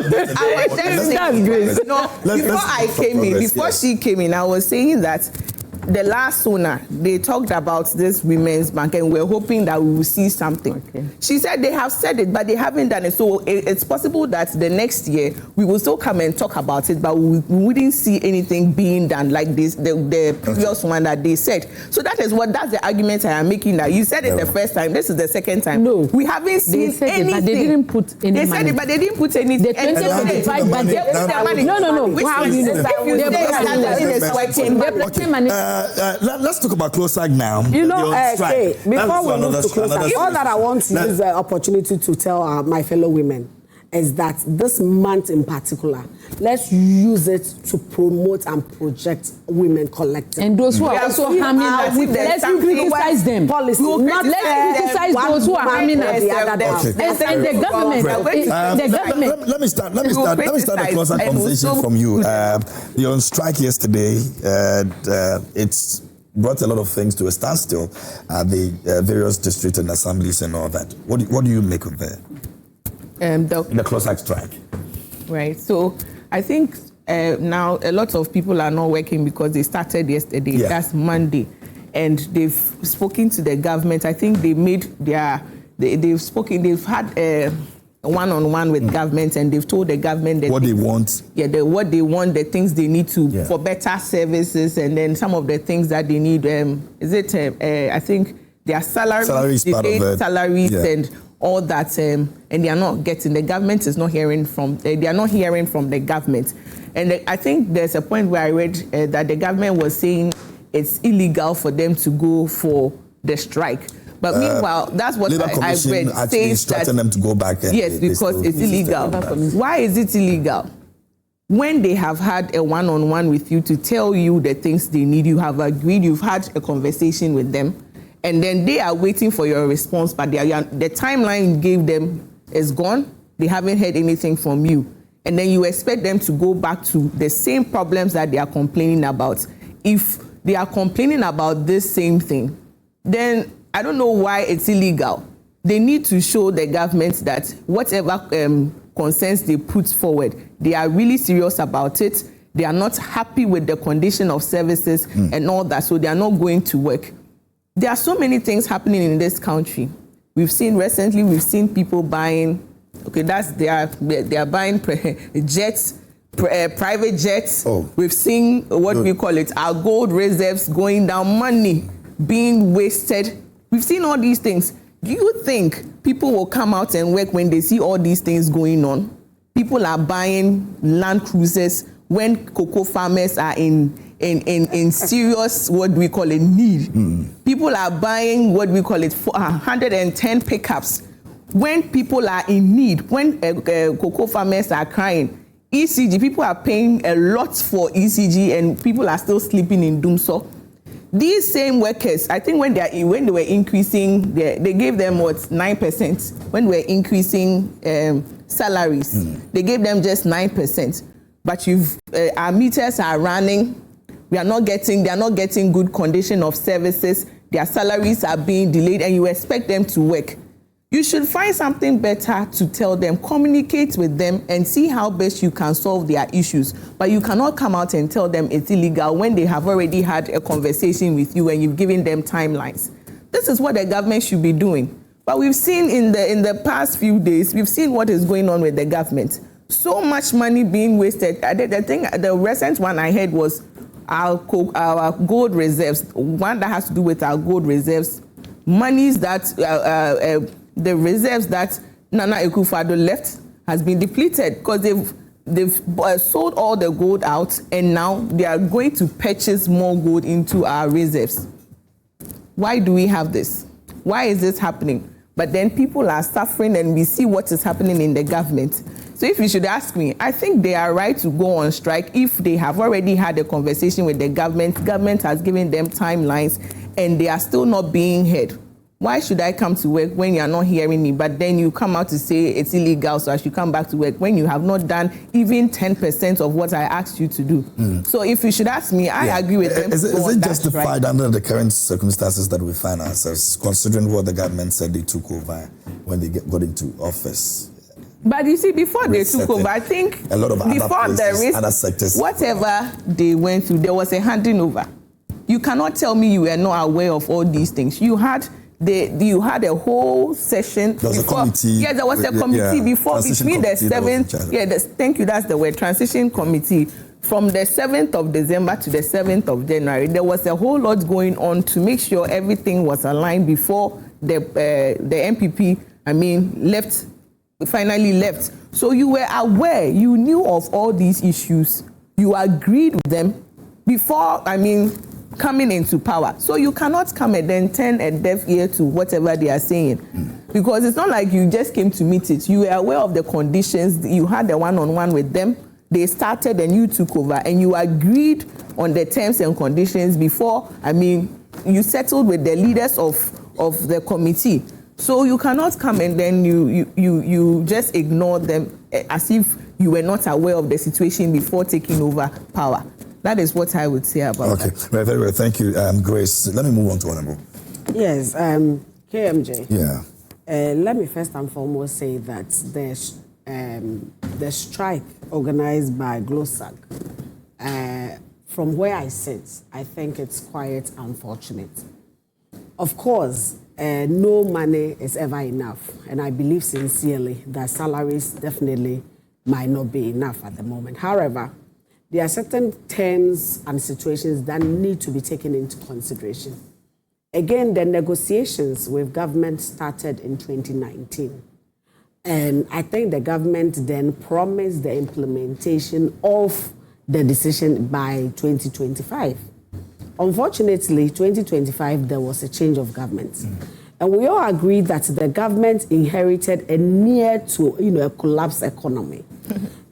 before she came in, I was saying that the last owner, they talked about this women's bank and we're hoping that we will see something. Okay. She said they have said it, but they haven't done it. So it's possible that the next year we will still come and talk about it, but we wouldn't see anything being done like this, the previous one that they said. So that's the argument I am making now. You said it the first time. This is the second time. No. We haven't seen anything. But they didn't put any money. They said it, but they didn't put anything. The 2025 budget. No. How do you know? Let's talk about CLOSAG now. Before we move to CLOSAG, all that I want to use the opportunity to tell my fellow women is that this month in particular, let's use it to promote and project women collectively. And those who are also harming us, let's criticize them. Policy, let's criticize those who are harming us. And the government. Let me start the CLOSAG conversation from you. You're on strike yesterday. It's brought a lot of things to a standstill at the various districts and assemblies and all that. What do you make of that? The CLOSAG strike. Right. So I think now a lot of people are not working because they started yesterday. Yeah. That's Monday. And they've spoken to the government. I think they made they've had a one-on-one with government, and they've told the government that what they want. Yeah, what they want, the things they need to for better services, and then some of the things that they need. I think their salaries part of it. Salaries and all that, and they are not getting. The government is not hearing from. They are not hearing from the government, and I think there's a point where I read that the government was saying it's illegal for them to go for the strike. But meanwhile, that's what I read. Actually instructing them to go back. And yes, because it's illegal. Why is it illegal? When they have had a one-on-one with you to tell you the things they need, you have agreed, you've had a conversation with them, and then they are waiting for your response, but the timeline you gave them is gone. They haven't heard anything from you. And then you expect them to go back to the same problems that they are complaining about. If they are complaining about this same thing, then I don't know why it's illegal. They need to show the government that whatever concerns they put forward, they are really serious about it. They are not happy with the condition of services and all that, so they are not going to work. There are so many things happening in this country. We've seen people buying, they are buying jets, private jets. Oh. We've seen we call it, our gold reserves going down, money being wasted. We've seen all these things. Do you think people will come out and work when they see all these things going on? People are buying Land Cruisers when cocoa farmers are in serious, need. People are buying 110 pickups when people are in need, when cocoa farmers are crying. ECG, people are paying a lot for ECG and people are still sleeping in Dumso. These same workers, I think when they were increasing, they gave them 9%. When we were increasing salaries, they gave them just 9%. But our meters are running. They are not getting good condition of services. Their salaries are being delayed, and you expect them to work. You should find something better to tell them, communicate with them, and see how best you can solve their issues. But you cannot come out and tell them it's illegal when they have already had a conversation with you and you've given them timelines. This is what the government should be doing. But we've seen in the past few days, we've seen what is going on with the government. So much money being wasted. The recent one I heard was our gold reserves, one that has to do with our gold reserves, monies that the reserves that Nana Akufo-Addo left has been depleted because they've sold all the gold out, and now they are going to purchase more gold into our reserves. Why do we have this? Why is this happening? But then people are suffering, and we see what is happening in the government. So if you should ask me, I think they are right to go on strike if they have already had a conversation with the government. Government has given them timelines, and they are still not being heard. Why should I come to work when you are not hearing me, but then you come out to say it's illegal, so I should come back to work when you have not done even 10% of what I asked you to do? So if you should ask me, I agree with them. Is it justified under the current circumstances that we find ourselves, considering what the government said they took over when they got into office? But you see, before they took over, I think a lot of before other sectors, whatever they went through, there was a handing over. You cannot tell me you were not aware of all these things. You had a whole session. There was before, a committee. Yeah, there was a committee before, between the 7th. Thank you, that's the word, transition committee. From the 7th of December to the 7th of January, there was a whole lot going on to make sure everything was aligned before the NPP, finally left. So you were aware, you knew of all these issues, you agreed with them before, coming into power. So you cannot come and then turn a deaf ear to whatever they are saying. Because it's not like you just came to meet it. You were aware of the conditions, you had a one-on-one with them, they started and you took over, and you agreed on the terms and conditions before, you settled with the leaders of the committee. So you cannot come and then you just ignore them as if you were not aware of the situation before taking over power. That is what I would say about that. Okay, very well. Thank you, Grace. Let me move on to Honorable. Yes, KMJ. Yeah. Let me first and foremost say that the strike organized by GLOSAG, from where I sit, I think it's quite unfortunate. Of course, no money is ever enough, and I believe sincerely that salaries definitely might not be enough at the moment. However, there are certain terms and situations that need to be taken into consideration. Again, the negotiations with government started in 2019. And I think the government then promised the implementation of the decision by 2025. Unfortunately, 2025, there was a change of government. And we all agreed that the government inherited a near to, a collapsed economy.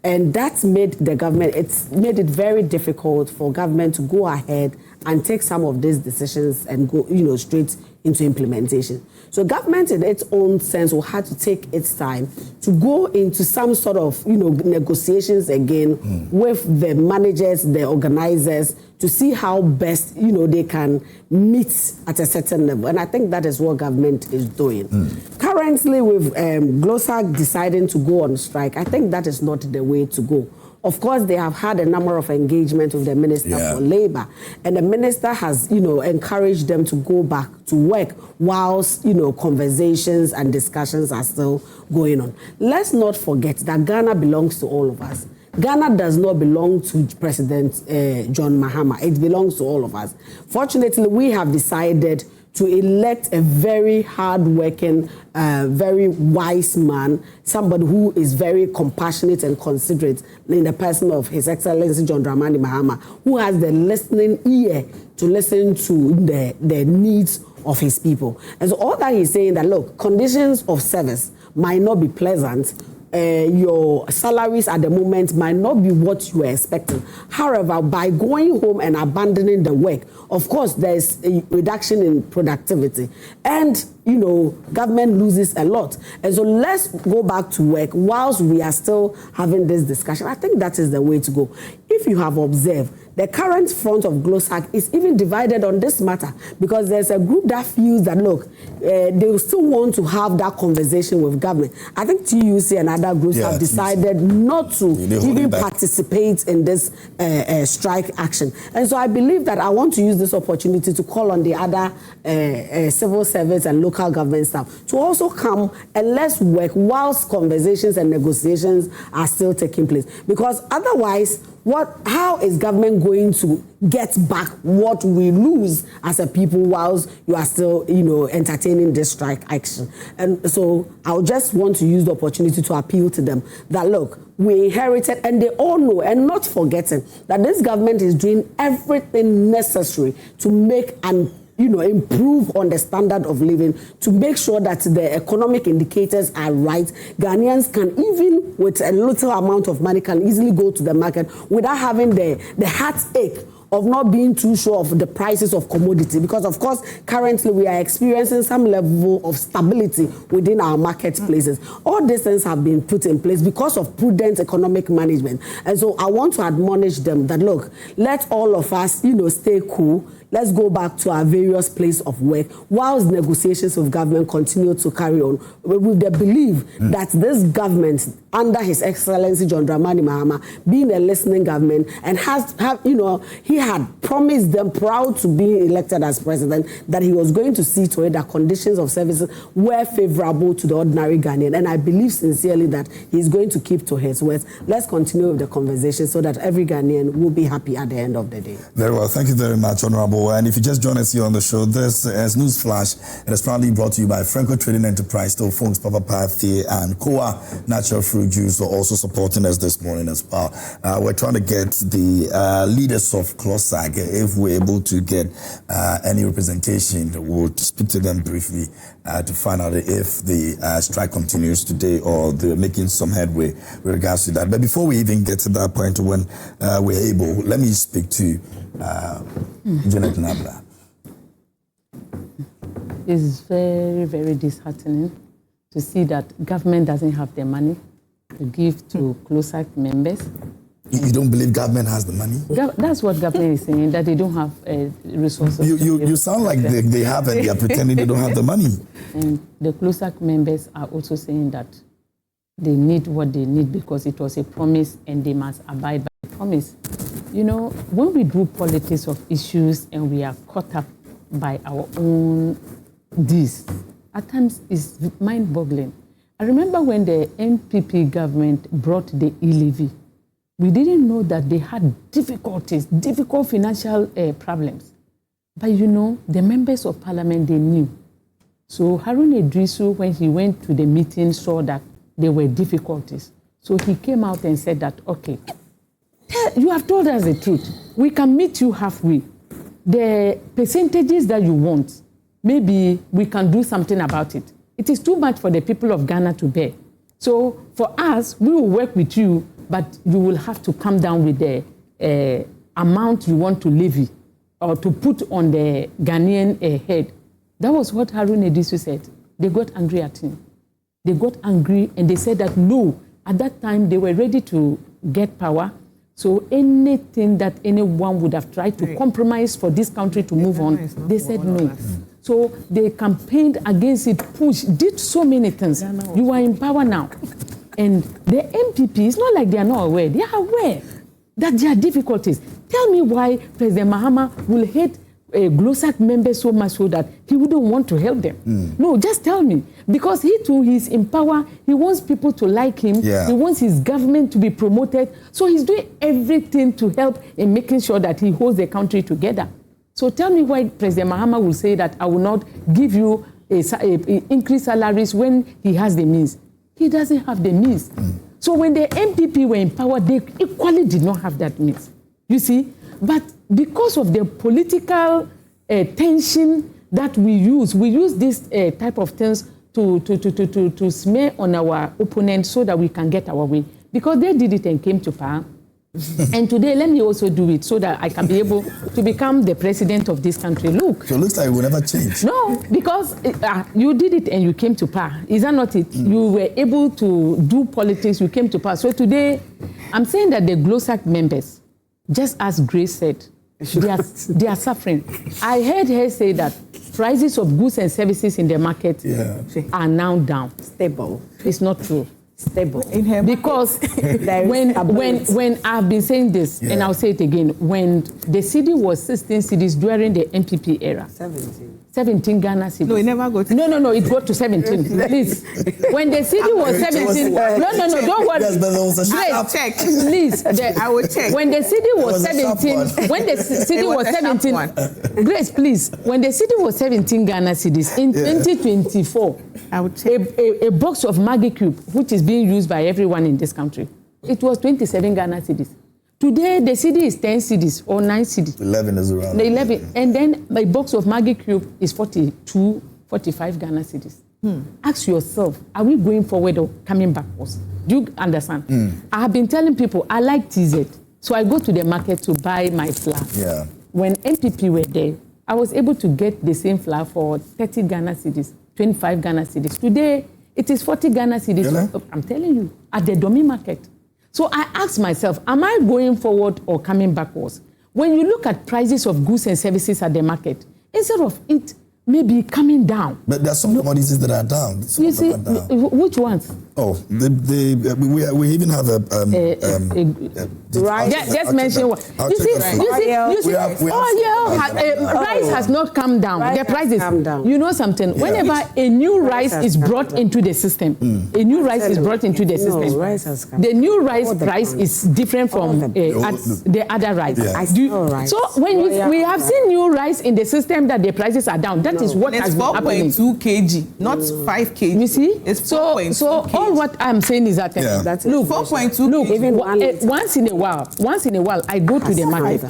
And that made the government, it's made it very difficult for government to go ahead and take some of these decisions and go, straight into implementation. So government in its own sense will have to take its time to go into some sort of, negotiations again with the managers, the organizers, to see how best, they can meet at a certain level. And I think that is what government is doing. Currently, with GLOSAC deciding to go on strike, I think that is not the way to go. Of course, they have had a number of engagements with the Minister for Labour, and the Minister has, encouraged them to go back to work whilst, conversations and discussions are still going on. Let's not forget that Ghana belongs to all of us. Ghana does not belong to President John Mahama. It belongs to all of us. Fortunately, we have decided to elect a very hard-working, very wise man, somebody who is very compassionate and considerate in the person of His Excellency John Dramani Mahama, who has the listening ear to listen to the needs of his people. And so all that he's saying that, look, conditions of service might not be pleasant, your salaries at the moment might not be what you were expecting. However, by going home and abandoning the work, of course, there's a reduction in productivity. And, government loses a lot. And so let's go back to work whilst we are still having this discussion. I think that is the way to go. If you have observed, the current front of GLOSAC is even divided on this matter because there's a group that feels that, look, they still want to have that conversation with government. I think TUC and other groups have decided not to even participate in this strike action. And so I believe that I want to use this opportunity to call on the other civil service and local government staff to also come and let's work whilst conversations and negotiations are still taking place. Because otherwise, how is government going to get back what we lose as a people whilst you are still, entertaining this strike action? And so I just want to use the opportunity to appeal to them that, look, we inherited, and they all know, and not forgetting that this government is doing everything necessary to make and improve on the standard of living, to make sure that the economic indicators are right. Ghanaians can, even with a little amount of money, can easily go to the market without having the heartache of not being too sure of the prices of commodity, because of course currently we are experiencing some level of stability within our marketplaces. All these things have been put in place because of prudent economic management. And so I want to admonish them that, look, let all of us stay cool. Let's go back to our various places of work whilst negotiations with government continue to carry on with the belief that this government, under His Excellency John Dramani Mahama, being a listening government, and he had promised them, proud to be elected as president, that he was going to see to it that conditions of services were favorable to the ordinary Ghanaian. And I believe sincerely that he's going to keep to his words. Let's continue with the conversation so that every Ghanaian will be happy at the end of the day. Very well. Thank you very much, Honorable. And if you just join us here on the show, this is News Flash. It is proudly brought to you by Franco Trading Enterprise, still phones, Papa Pathé, and Koa Natural Fruit Juice are also supporting us this morning as well. We're trying to get the leaders of GLOSAC, if we're able to get any representation, we'll speak to them briefly to find out if the strike continues today or they're making some headway with regards to that. But before we even get to that point when we're able, let me speak to Janet Nabla. It's very, very disheartening to see that government doesn't have the money to give to GLOSAC members. You don't believe government has the money? That's what government is saying, that they don't have resources. You sound like they have and they are pretending they don't have the money. And the GLOSAC members are also saying that they need what they need because it was a promise and they must abide by the promise. When we do politics of issues and we are caught up by our own deeds, at times it's mind-boggling. I remember when the NPP government brought the e-levy, we didn't know that they had difficult financial problems. But you know, the members of parliament, they knew. So Harun Idrisu, when he went to the meeting, saw that there were difficulties. So he came out and said that, okay, you have told us the truth. We can meet you halfway. The percentages that you want, maybe we can do something about it. It is too much for the people of Ghana to bear. So for us, we will work with you, but you will have to come down with the amount you want to levy or to put on the Ghanaian head. That was what Harun Idrisu said. They got angry at him. They got angry and they said that no, at that time they were ready to get power. So anything that anyone would have tried to compromise for this country to move on, they said no. So they campaigned against it, pushed, did so many things. You are in power now. And the NPP, it's not like they are not aware. They are aware that there are difficulties. Tell me why President Mahama will hate GLOSAC members so much so that he wouldn't want to help them. No, just tell me. Because he too, he's in power. He wants people to like him. He wants his government to be promoted. So he's doing everything to help in making sure that he holds the country together. So tell me why President Mahama will say that I will not give you increased salaries when he has the means. He doesn't have the means. So when the NPP were in power, they equally did not have that means. You see? But because of the political tension that we use this type of things to smear on our opponents so that we can get our way. Because they did it and came to power. And today, let me also do it so that I can be able to become the president of this country. Look. So it looks like it will never change. No, because you did it and you came to power. Is that not it? You were able to do politics, you came to power. So today, I'm saying that the GLOSAC members, just as Grace said, they are suffering. I heard her say that prices of goods and services in the market are now down. Stable. It's not true. Stable. Because when I've been saying this, and I'll say it again, when the cedi was 16 cedis during the NPP era. 17 Ghana cedis. No, it never got to... No, it got to 17. Please. When the cedi was 17... No, don't worry. I'll check. Please. I will check. When the cedi was 17... When the cedi was 17... Grace, please. When the cedi was 17 Ghana cedis, in 2024, I will check. A box of Maggi Cube, which is being used by everyone in this country, it was 27 Ghana cedis. Today, the cedi is 10 cedis or 9 cedis. 11 is around. The 11. And then my box of Maggi Cube is 42, 45 Ghana cedis. Ask yourself, are we going forward or coming backwards? Do you understand? I have been telling people, I like TZ. So I go to the market to buy my flour. When NPP were there, I was able to get the same flour for 30 Ghana cedis, 25 Ghana cedis. Today, it is 40 Ghana cedis. Really? I'm telling you, at the dummy market. So I asked myself, am I going forward or coming backwards? When you look at prices of goods and services at the market, instead of it maybe coming down. But there are some commodities that are down. You see, which ones? Oh, we even have a rice. Just mention one. You see, rice has not come down. The prices come down. You know something? Whenever a new rice is brought into the system, a new rice is brought into the system. Rice has come. The new rice price is different from the other rice. So when we have seen new rice in the system that the prices are down, that is what has been happening. It's 4.2 kg, not 5 kg. You see? It's 4.2 so kg. all what I'm saying is that look, 4.2 look, kg. once in a while, I go to the market.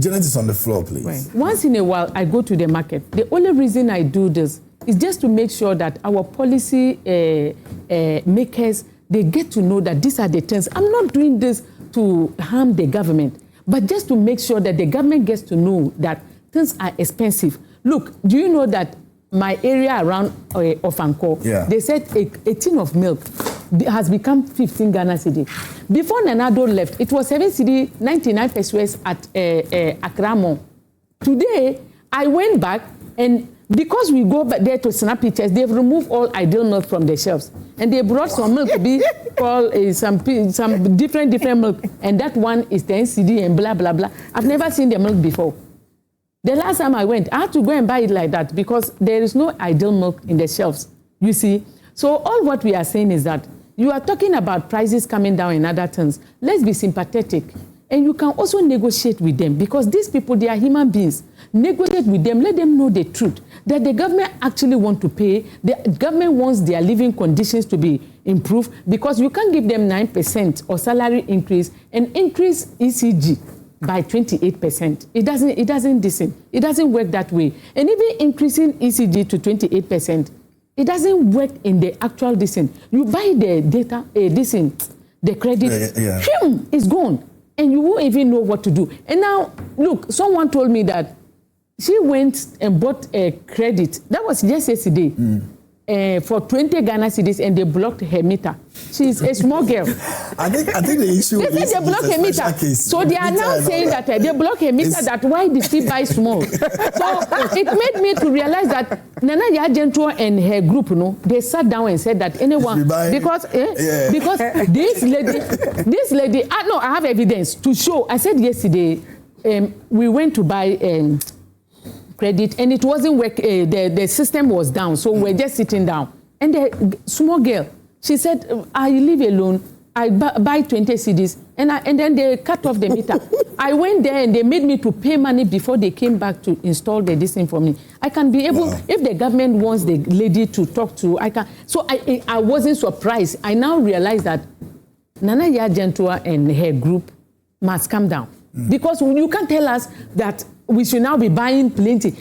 Janet is on the floor, please. Right. Once in a while, I go to the market. The only reason I do this is just to make sure that our policy makers, they get to know that these are the things. I'm not doing this to harm the government, but just to make sure that the government gets to know that things are expensive. Look, do you know that my area around Ofanko, they said a tin of milk has become 15 Ghana cedi. Before Nanado left, it was 7 cedi, 99 pesos at Akramo. Today, I went back, and because we go back there to snap pictures, they've removed all ideal milk from the shelves. And they brought some milk to be called some different milk. And that one is 10 cedi and blah, blah, blah. I've never seen the milk before. The last time I went, I had to go and buy it like that because there is no ideal milk in the shelves, you see. So all what we are saying is that you are talking about prices coming down in other things. Let's be sympathetic. And you can also negotiate with them because these people, they are human beings. Negotiate with them, let them know the truth, that the government actually want to pay, the government wants their living conditions to be improved because you can't give them 9% or salary increase and increase ECG by 28%. It doesn't work that way. And even increasing ECG to 28%, it doesn't work in the actual distance. You buy the data, the credit, it's gone. And you won't even know what to do. And now, look, someone told me that she went and bought a credit. That was just yesterday. For 20 Ghana cedis, and they blocked her meter. She's a small girl. I think the issue is they block her meter. Case. So they are now saying that they block her meter. That why did she buy small? So it made me to realize that Nana Yajentua and her group, they sat down and said that anyone because this lady. I have evidence to show. I said yesterday we went to buy. Credit, and it wasn't work. The system was down, so we're just sitting down. And the small girl, she said, "I leave alone. I buy 20 cedis, and then they cut off the meter." I went there, and they made me to pay money before they came back to install the this thing for me. I can be able, if the government wants the lady to talk to, I can. So I wasn't surprised. I now realize that Nana Yajentua and her group must come down because you can't tell us that we should now be buying plenty.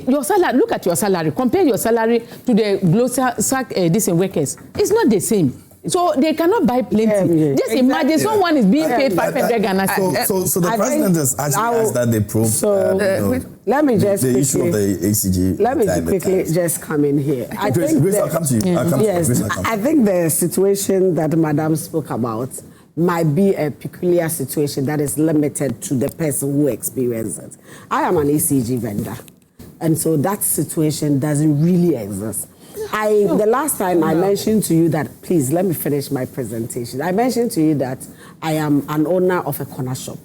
Your salary, look at your salary. Compare your salary to the glossack workers. It's not the same. So they cannot buy plenty. Just imagine someone is being paid 500 Ghana. So the president has actually asked that they probe. Let me just the issue of the ACG. Let me quickly just come in here. Grace, I'll come to you. I think the situation that Madam spoke about might be a peculiar situation that is limited to the person who experiences it. I am an ECG vendor, and so that situation doesn't really exist. The last time I mentioned to you that, please let me finish my presentation. I mentioned to you that I am an owner of a corner shop,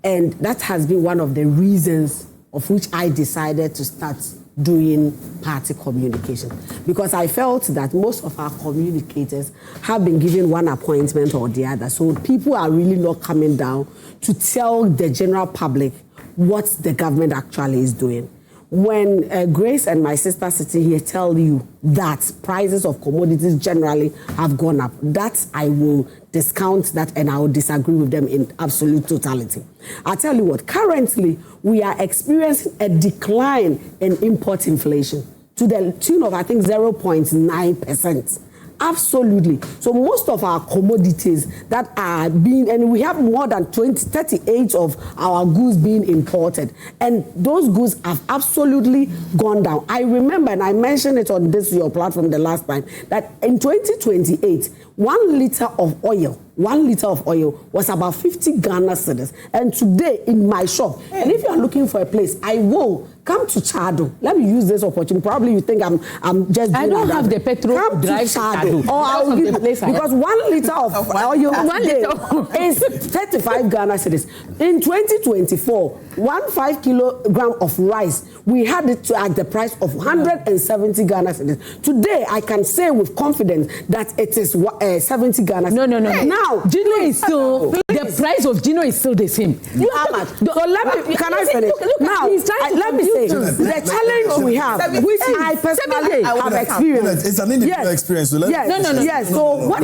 and that has been one of the reasons of which I decided to start doing party communication, because I felt that most of our communicators have been given one appointment or the other. So people are really not coming down to tell the general public what the government actually is doing. When Grace and my sister sitting here tell you that prices of commodities generally have gone up, that I will discount that and I will disagree with them in absolute totality. I'll tell you what, currently we are experiencing a decline in import inflation to the tune of, I think, 0.9%. Absolutely. So most of our commodities that are being, and we have more than 38 of our goods being imported, and those goods have absolutely gone down. I remember, and I mentioned it on this your platform the last time, that in 2028, 1 liter of oil was about 50 Ghana cedis. And today in my shop, and if you are looking for a place, I will come to Chado. Let me use this opportunity. Probably you think I'm just doing I don't have the petrol come drive to Chado. Or I'll give because 1 liter of oil is 35 Ghana cedis. In 2024, 1.5 kilogram of rice, we had it at the price of 170 Ghana cedis. Today, I can say with confidence that it is 70 Ghana cedis. No. Now, Gino is still, the price of Gino is still the same. How much? So let me, can I finish? Now, let me say, the challenge we have, which I personally have experienced. It's an individual experience. So Yes. So what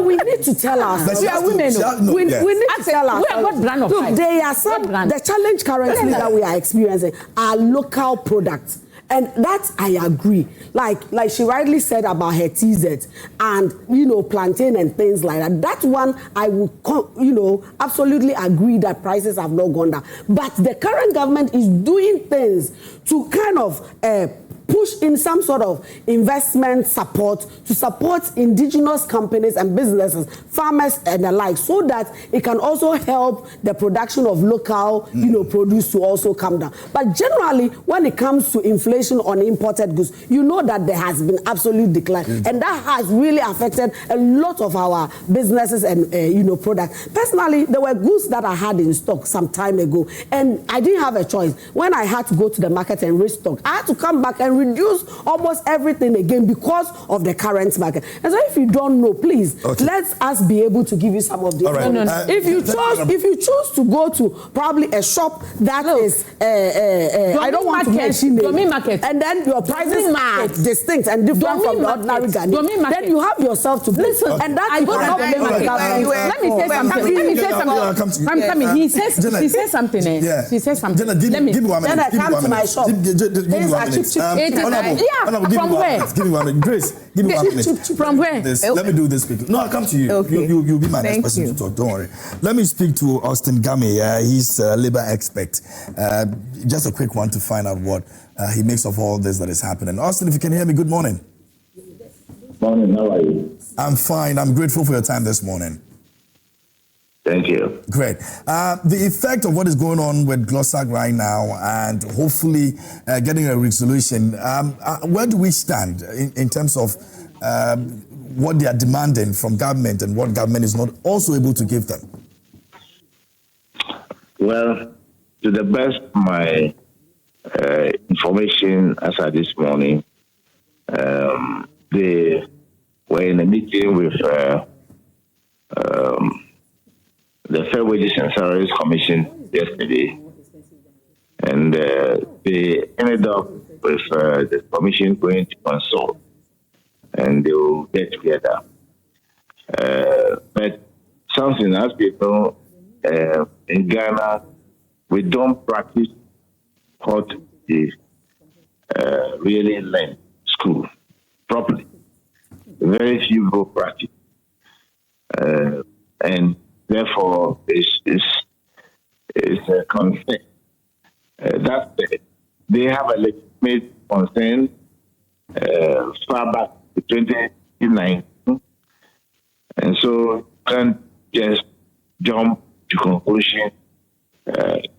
we need to tell ourselves. We are women. We need to tell ourselves. Look, there are some, the challenge currently that we are experiencing are local products. And that I agree. Like she rightly said about her TZ and, plantain and things like that. That one, I will, absolutely agree that prices have not gone down. But the current government is doing things to kind of push in some sort of investment support to support indigenous companies and businesses, farmers and the like, so that it can also help the production of local, produce to also come down. But generally, when it comes to inflation on imported goods, you know that there has been absolute decline, and that has really affected a lot of our businesses and products. Personally, there were goods that I had in stock some time ago, and I didn't have a choice. When I had to go to the market and restock, I had to come back and reduce almost everything again because of the current market. And so if you don't know, please, let us be able to give you some of these. Right. If you choose to go to probably a shop that is, I don't want to mention it, and then your prices are distinct and different from the ordinary Ghanaian, then you have yourself to listen. And that's not the government. Let me say something. I'm coming. He says something. She says something. Jenna, give me 1 minute. Then I come to my shop. Give me 1 minute. From where? Give me 1 minute. Grace, give me 1 minute. From where? Let me do this quickly. No, I'll come to you. Okay. You'll be my next person to talk. Don't worry. Let me speak to Austin Game. He's a labor expert. Just a quick one to find out what he makes of all this that is happening. Austin, if you can hear me, good morning. Morning, how are you? I'm fine. I'm grateful for your time this morning. Thank you. Great. The effect of what is going on with GLOSAC right now and hopefully getting a resolution, where do we stand in terms of what they are demanding from government and what government is not also able to give them? Well, to the best of my information as of this morning, they were in a meeting with the Fair Wages and Salaries Commission yesterday, and they ended up with the commission going to consult, and they will get together. But something as people in Ghana, we don't practice what is really learned school properly. Very few people practice, and therefore it's a concern. That they have a legitimate concern far back to 2019, and so you can't just jump to conclusion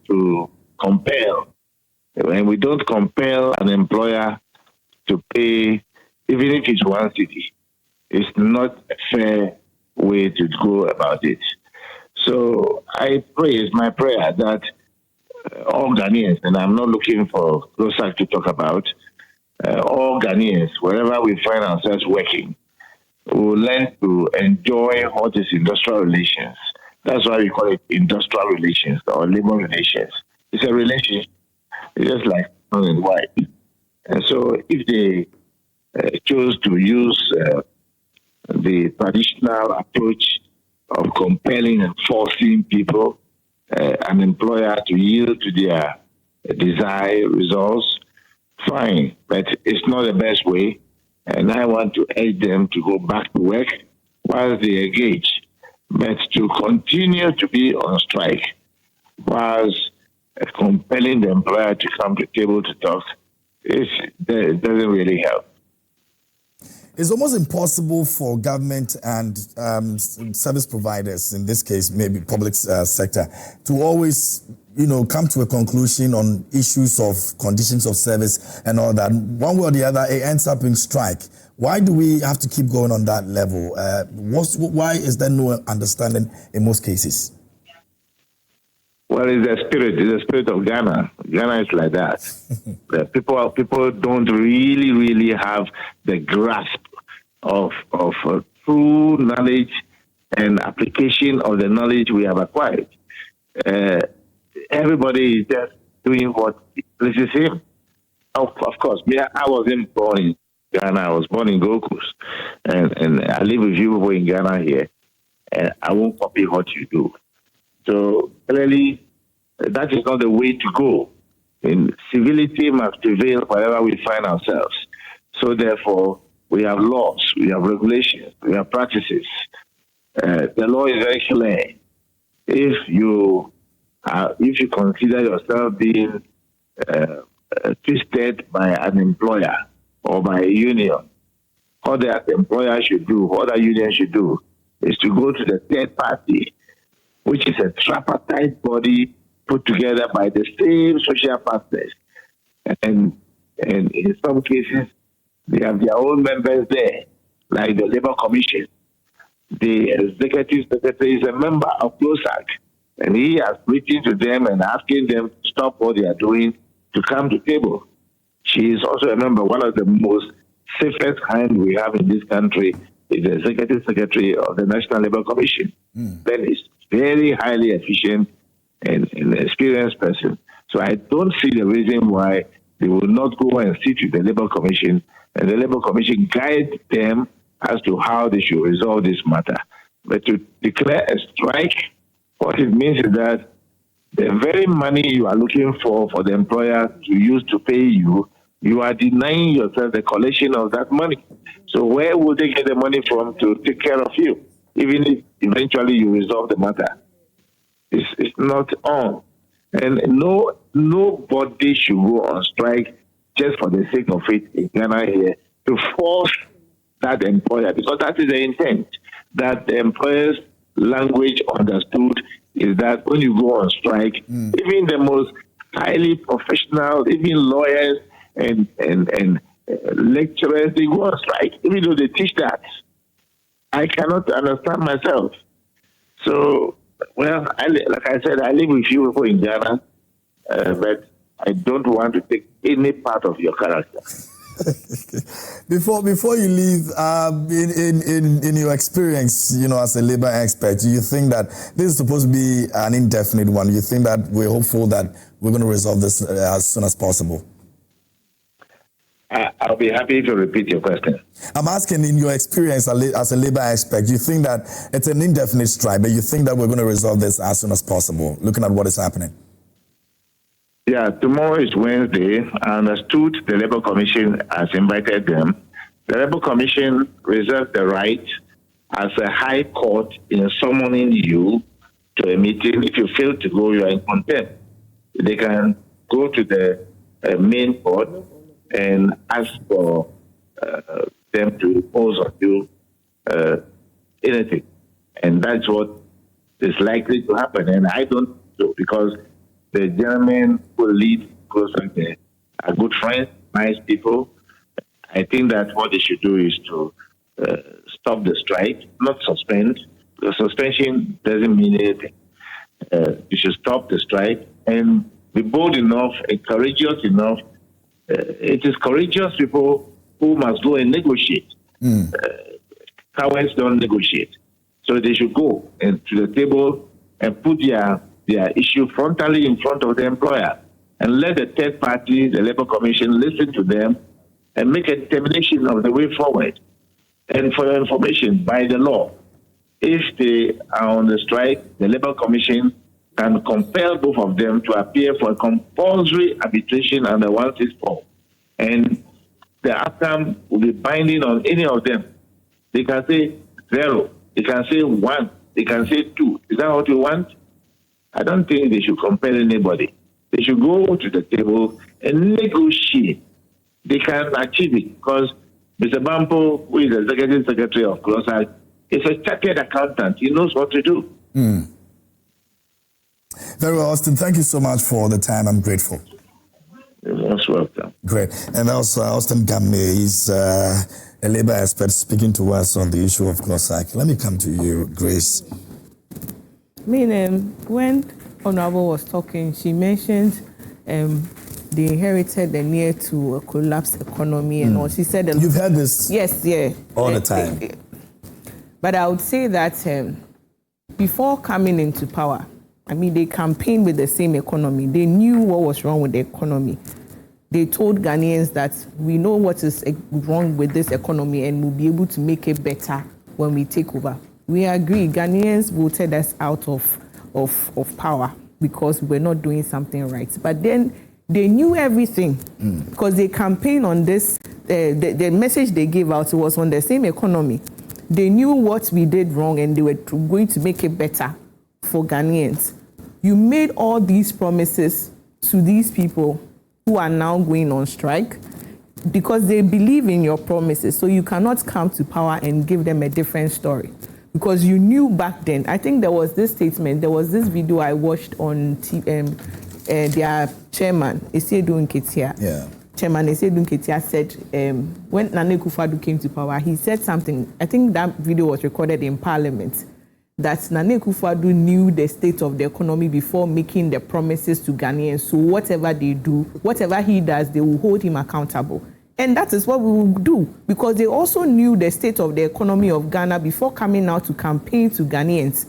to compel. When we don't compel an employer to pay, even if it's 1 cedi, it's not a fair way to go about it. So I pray, it's my prayer that all Ghanaians, and I'm not looking for GLOSAC to talk about, all Ghanaians, wherever we find ourselves working, will learn to enjoy what is industrial relations. That's why we call it industrial relations or labor relations. It's a relationship. It's just like husband and wife. And so if they chose to use the traditional approach of compelling and forcing people, an employer to yield to their desired results, fine, but it's not the best way. And I want to urge them to go back to work whilst they engage. But to continue to be on strike whilst compelling the employer to come to the table to talk, it doesn't really help. It's almost impossible for government and service providers, in this case, maybe public sector, to always, come to a conclusion on issues of conditions of service and all that. One way or the other, it ends up in strike. Why do we have to keep going on that level? Why is there no understanding in most cases? Well, it's the spirit of Ghana. Ghana is like that. People don't really have the grasp of true knowledge and application of the knowledge we have acquired. Everybody is just doing what pleases him. Of course, I wasn't born in Ghana. I was born in Gold Coast, and I live with you people in Ghana here, and I won't copy what you do. So clearly, that is not the way to go. And civility must prevail wherever we find ourselves. So therefore, we have laws, we have regulations, we have practices. The law is very clear. If you consider yourself being twisted by an employer or by a union, what that employer should do, what that union should do, is to go to the third party, which is a tripartite body put together by the same social partners. And in some cases, they have their own members there, like the Labour Commission. The executive secretary is a member of GLOSAC, and he has written to them and asking them to stop what they are doing to come to the table. She is also a member. One of the most safest hands we have in this country is the Executive Secretary of the National Labour Commission. That is very highly efficient and an experienced person. So I don't see the reason why they will not go and sit with the Labour Commission, and the Labour Commission guide them as to how they should resolve this matter. But to declare a strike, what it means is that the very money you are looking for the employer to use to pay you, you are denying yourself the collection of that money. So where will they get the money from to take care of you, even if eventually you resolve the matter? It's not on. And nobody should go on strike just for the sake of it in Ghana here to force that employer, because that is the intent, that the employer's language understood is that when you go on strike, even the most highly professional, even lawyers and lecturers, they go on strike, even though they teach that. I cannot understand myself. So, well, like I said, I live with few people in Ghana, but I don't want to take any part of your character. Before you leave, in your experience, as a labor expert, do you think that this is supposed to be an indefinite one? You think that we're hopeful that we're going to resolve this as soon as possible? I'll be happy if you repeat your question. I'm asking, in your experience as a labor expert, do you think that it's an indefinite strike, but you think that we're going to resolve this as soon as possible, looking at what is happening? Yeah, tomorrow is Wednesday. I understood the Labour Commission has invited them. The Labour Commission reserves the right as a high court in summoning you to a meeting. If you fail to go, you are in contempt. They can go to the main court and ask for them to impose on you anything. And that's what is likely to happen. And I don't know, because the gentlemen who lead COSAC are good friends, nice people. I think that what they should do is to stop the strike, not suspend. The suspension doesn't mean anything. You should stop the strike and be bold enough and courageous enough. It is courageous people who must go and negotiate. Cowards don't negotiate. So they should go to the table and put their issue frontally in front of the employer, and let the third party, the Labour Commission, listen to them and make a determination of the way forward. And for your information, by the law, if they are on the strike, the Labour Commission can compel both of them to appear for a compulsory arbitration under 164. And the outcome will be binding on any of them. They can say 0, they can say 1, they can say 2. Is that what you want? I don't think they should compel anybody. They should go to the table and negotiate. They can achieve it, because Mr. Bampo, who is the Executive Secretary of COSAC, is a chartered accountant. He knows what to do. Very well, Austin. Thank you so much for the time. I'm grateful. You're most welcome. Great. And also, Austin Gamme is a labor expert speaking to us on the issue of COSAC. Let me come to you, Grace. When Honorable was talking, she mentioned they inherited the near to a collapsed economy and all. She said, you've heard this? Yes, yeah. All the time. But I would say that before coming into power, they campaigned with the same economy. They knew what was wrong with the economy. They told Ghanaians that we know what is wrong with this economy and we'll be able to make it better when we take over. We agree, Ghanaians voted us out of power because we're not doing something right. But then they knew everything because they campaigned on this. The message they gave out was on the same economy. They knew what we did wrong and they were going to make it better for Ghanaians. You made all these promises to these people who are now going on strike because they believe in your promises. So you cannot come to power and give them a different story. Because you knew back then, I think there was this statement, there was this video I watched on their chairman, Esiedu Nketia. Yeah. Chairman Esiedu Nketia said, when Nana Akufo-Addo came to power, he said something, I think that video was recorded in Parliament, that Nana Akufo-Addo knew the state of the economy before making the promises to Ghanaians. So whatever they do, whatever he does, they will hold him accountable. And that is what we will do, because they also knew the state of the economy of Ghana before coming out to campaign to Ghanaians.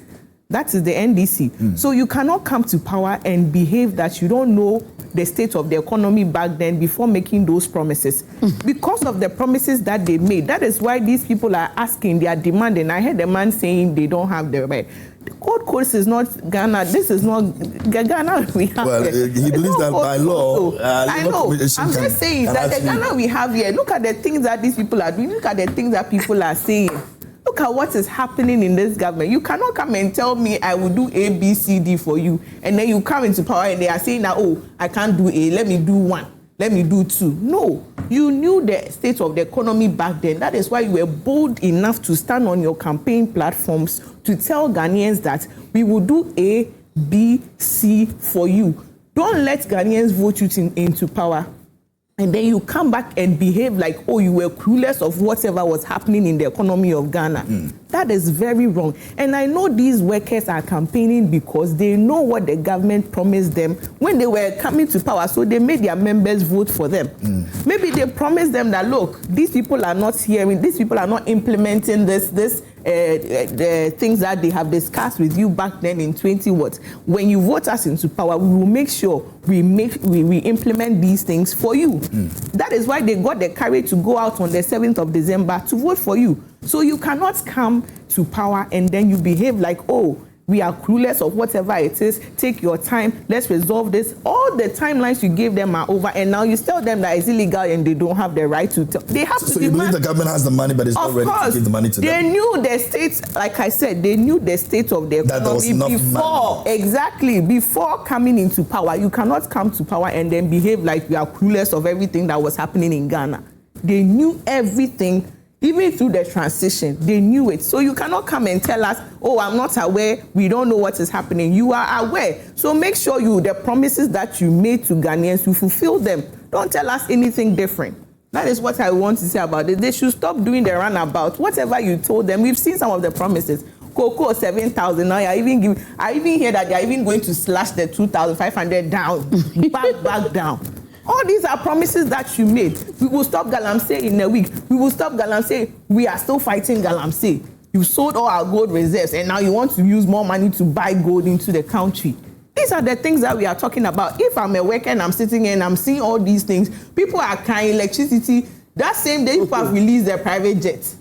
That is the NDC. So you cannot come to power and behave that you don't know the state of the economy back then before making those promises. Because of the promises that they made, that is why these people are asking, they are demanding. I heard a man saying they don't have the right. The Gold Coast is not Ghana. This is not Ghana we have well, here. He believes that by law, I know. I'm just saying that the Ghana we have here, look at the things that these people are doing. Look at the things that people are saying. Look at what is happening in this government. You cannot come and tell me I will do A, B, C, D for you, and then you come into power and they are saying that, oh, I can't do A, let me do 1, let me do 2. No, you knew the state of the economy back then. That is why you were bold enough to stand on your campaign platforms to tell Ghanaians that we will do A, B, C for you. Don't let Ghanaians vote you into power. And then you come back and behave like, oh, you were clueless of whatever was happening in the economy of Ghana. That is very wrong. And I know these workers are campaigning because they know what the government promised them when they were coming to power. So they made their members vote for them. Maybe they promised them that, look, these people are not hearing, these people are not implementing the things that they have discussed with you back then in 20 what. When you vote us into power, we will make sure we implement these things for you. That is why they got the courage to go out on the 7th of December to vote for you. So you cannot come to power and then you behave like, oh, we are clueless of whatever it is. Take your time. Let's resolve this. All the timelines you gave them are over, and now you tell them that it's illegal and they don't have the right to tell. They have to. So you believe the government has the money, but it's not ready to give the money to them? They knew the state, like I said, they knew the state of the economy before. Exactly. Before coming into power. You cannot come to power and then behave like you are clueless of everything that was happening in Ghana. They knew everything. Even through the transition, they knew it. So you cannot come and tell us, oh, I'm not aware, we don't know what is happening. You are aware. So make sure the promises that you made to Ghanaians, you fulfill them. Don't tell us anything different. That is what I want to say about it. They should stop doing the runabout. Whatever you told them, we've seen some of the promises. Cocoa 7,000. Now I even hear that they are even going to slash the 2,500 down, back down. All these are promises that you made. We will stop Galamsey in a week. We will stop Galamsey. We are still fighting Galamsey. You sold all our gold reserves and now you want to use more money to buy gold into the country. These are the things that we are talking about. If I'm a worker and I'm sitting here and I'm seeing all these things, people are crying electricity. That same day, people have released their private jets.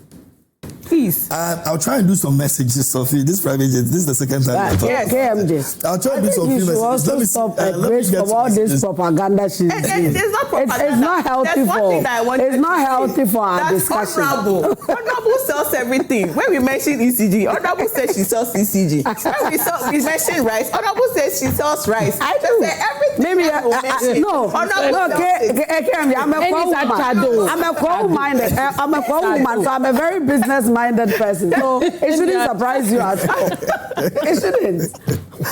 Please. I'll try and do some messages, Sophie. This private jet, this is the second time. KMJ. I'll try and do some few messages. Also stop Grace from all this propaganda she's doing. It's not propaganda. It's not healthy for our discussion. Honorable sells everything. When we mention ECG, Honorable says she sells ECG. When we mention rice, Honorable says she sells rice. I do. Everything. Maybe KMJ, I'm a quote-minded. I'm a quote-woman, so I'm a very business-minded person. So it shouldn't surprise you at all. It shouldn't.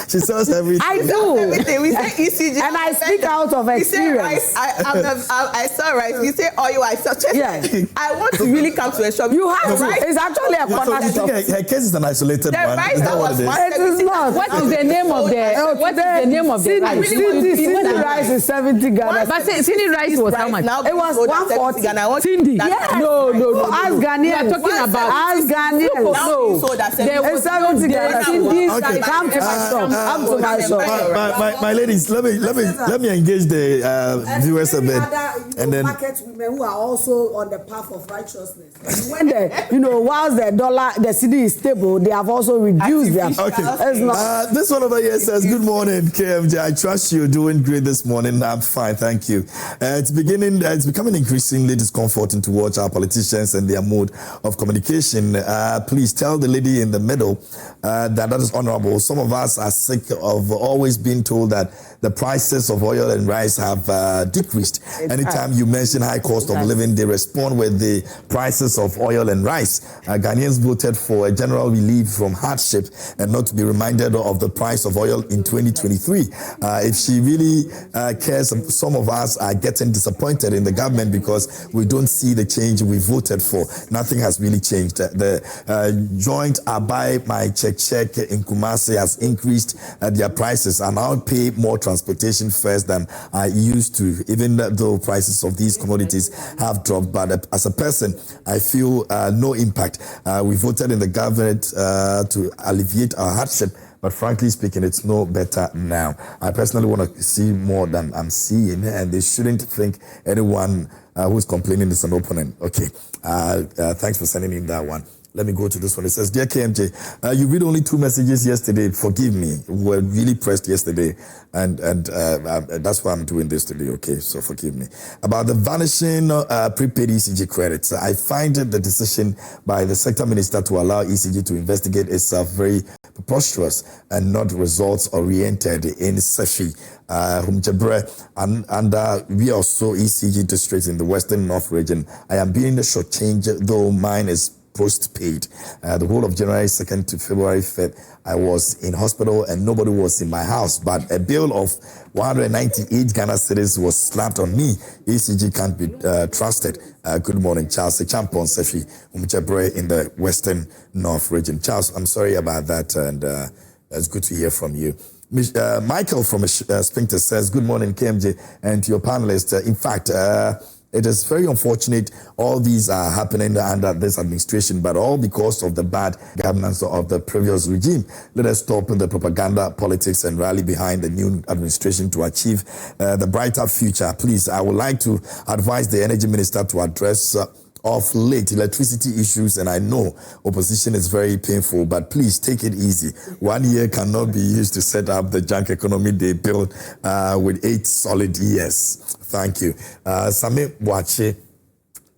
She sells everything. I do. Everything. We say ECG. And I speak out of experience. I sell rice. You say oil, I sell chicken. Yeah. I want to really come to a shop. You have to. It's actually a corner shop. Her case is an isolated one. Is that what it is? It is not. What is the name of the rice? Cedi rice is 70 Ghana. But Cedi rice was how much? It was 140 Ghana. Cindy. No. Ask Ghanaians. We are talking about. Ask Ghanaians. No. There was 70 Ghana. Okay. Come to my shop. Come to my shop. My ladies, let me engage the viewers a bit, and then market women who are also on the path of righteousness. When whilst the cedi is stable, they have also reduced their. Okay. This one over here says, "Good morning, KMJ. I trust you're doing great this morning. I'm fine, thank you. It's becoming increasingly discomforting to watch our politicians and their mode of communication. Please tell the lady in the middle that is honorable. Some of us are are sick of always being told that the prices of oil and rice have decreased. Anytime you mention high cost of living, they respond with the prices of oil and rice. Ghanaians voted for a general relief from hardship and not to be reminded of the price of oil in 2023. If she really cares, some of us are getting disappointed in the government because we don't see the change we voted for. Nothing has really changed. The joint I buy my check in Kumasi has increased their prices, and I'll pay more transportation first than I used to, even though prices of these commodities have dropped. But as a person, I feel no impact. We voted in the government to alleviate our hardship, but frankly speaking, it's no better now. I personally want to see more than I'm seeing, and they shouldn't think anyone who's complaining is an opponent. Okay, thanks for sending in that one. Let me go to this one. It says, Dear KMJ, you read only 2 messages yesterday. Forgive me. We were really pressed yesterday, and that's why I'm doing this today. Okay, so forgive me. About the vanishing prepaid ECG credits, I find the decision by the sector minister to allow ECG to investigate itself very preposterous and not results-oriented in Sefi. And we also ECG districts in the Western North region. I am being shortchanged, though mine is post-paid. The whole of January 2nd to February 5th, I was in hospital and nobody was in my house, but a bill of 198 Ghana cedis was slapped on me. ECG can't be trusted. Good morning, Charles. Champon Sefi Umchebre in the Western North region. Charles, I'm sorry about that, and it's good to hear from you. Michael from Spinter says, good morning, KMJ, and to your panelists. In fact, it is very unfortunate all these are happening under this administration, but all because of the bad governance of the previous regime. Let us stop the propaganda politics and rally behind the new administration to achieve the brighter future. Please, I would like to advise the energy minister to address of late electricity issues, and I know opposition is very painful, but please take it easy. 1 year cannot be used to set up the junk economy they built with 8 solid years. Thank you. Same Boache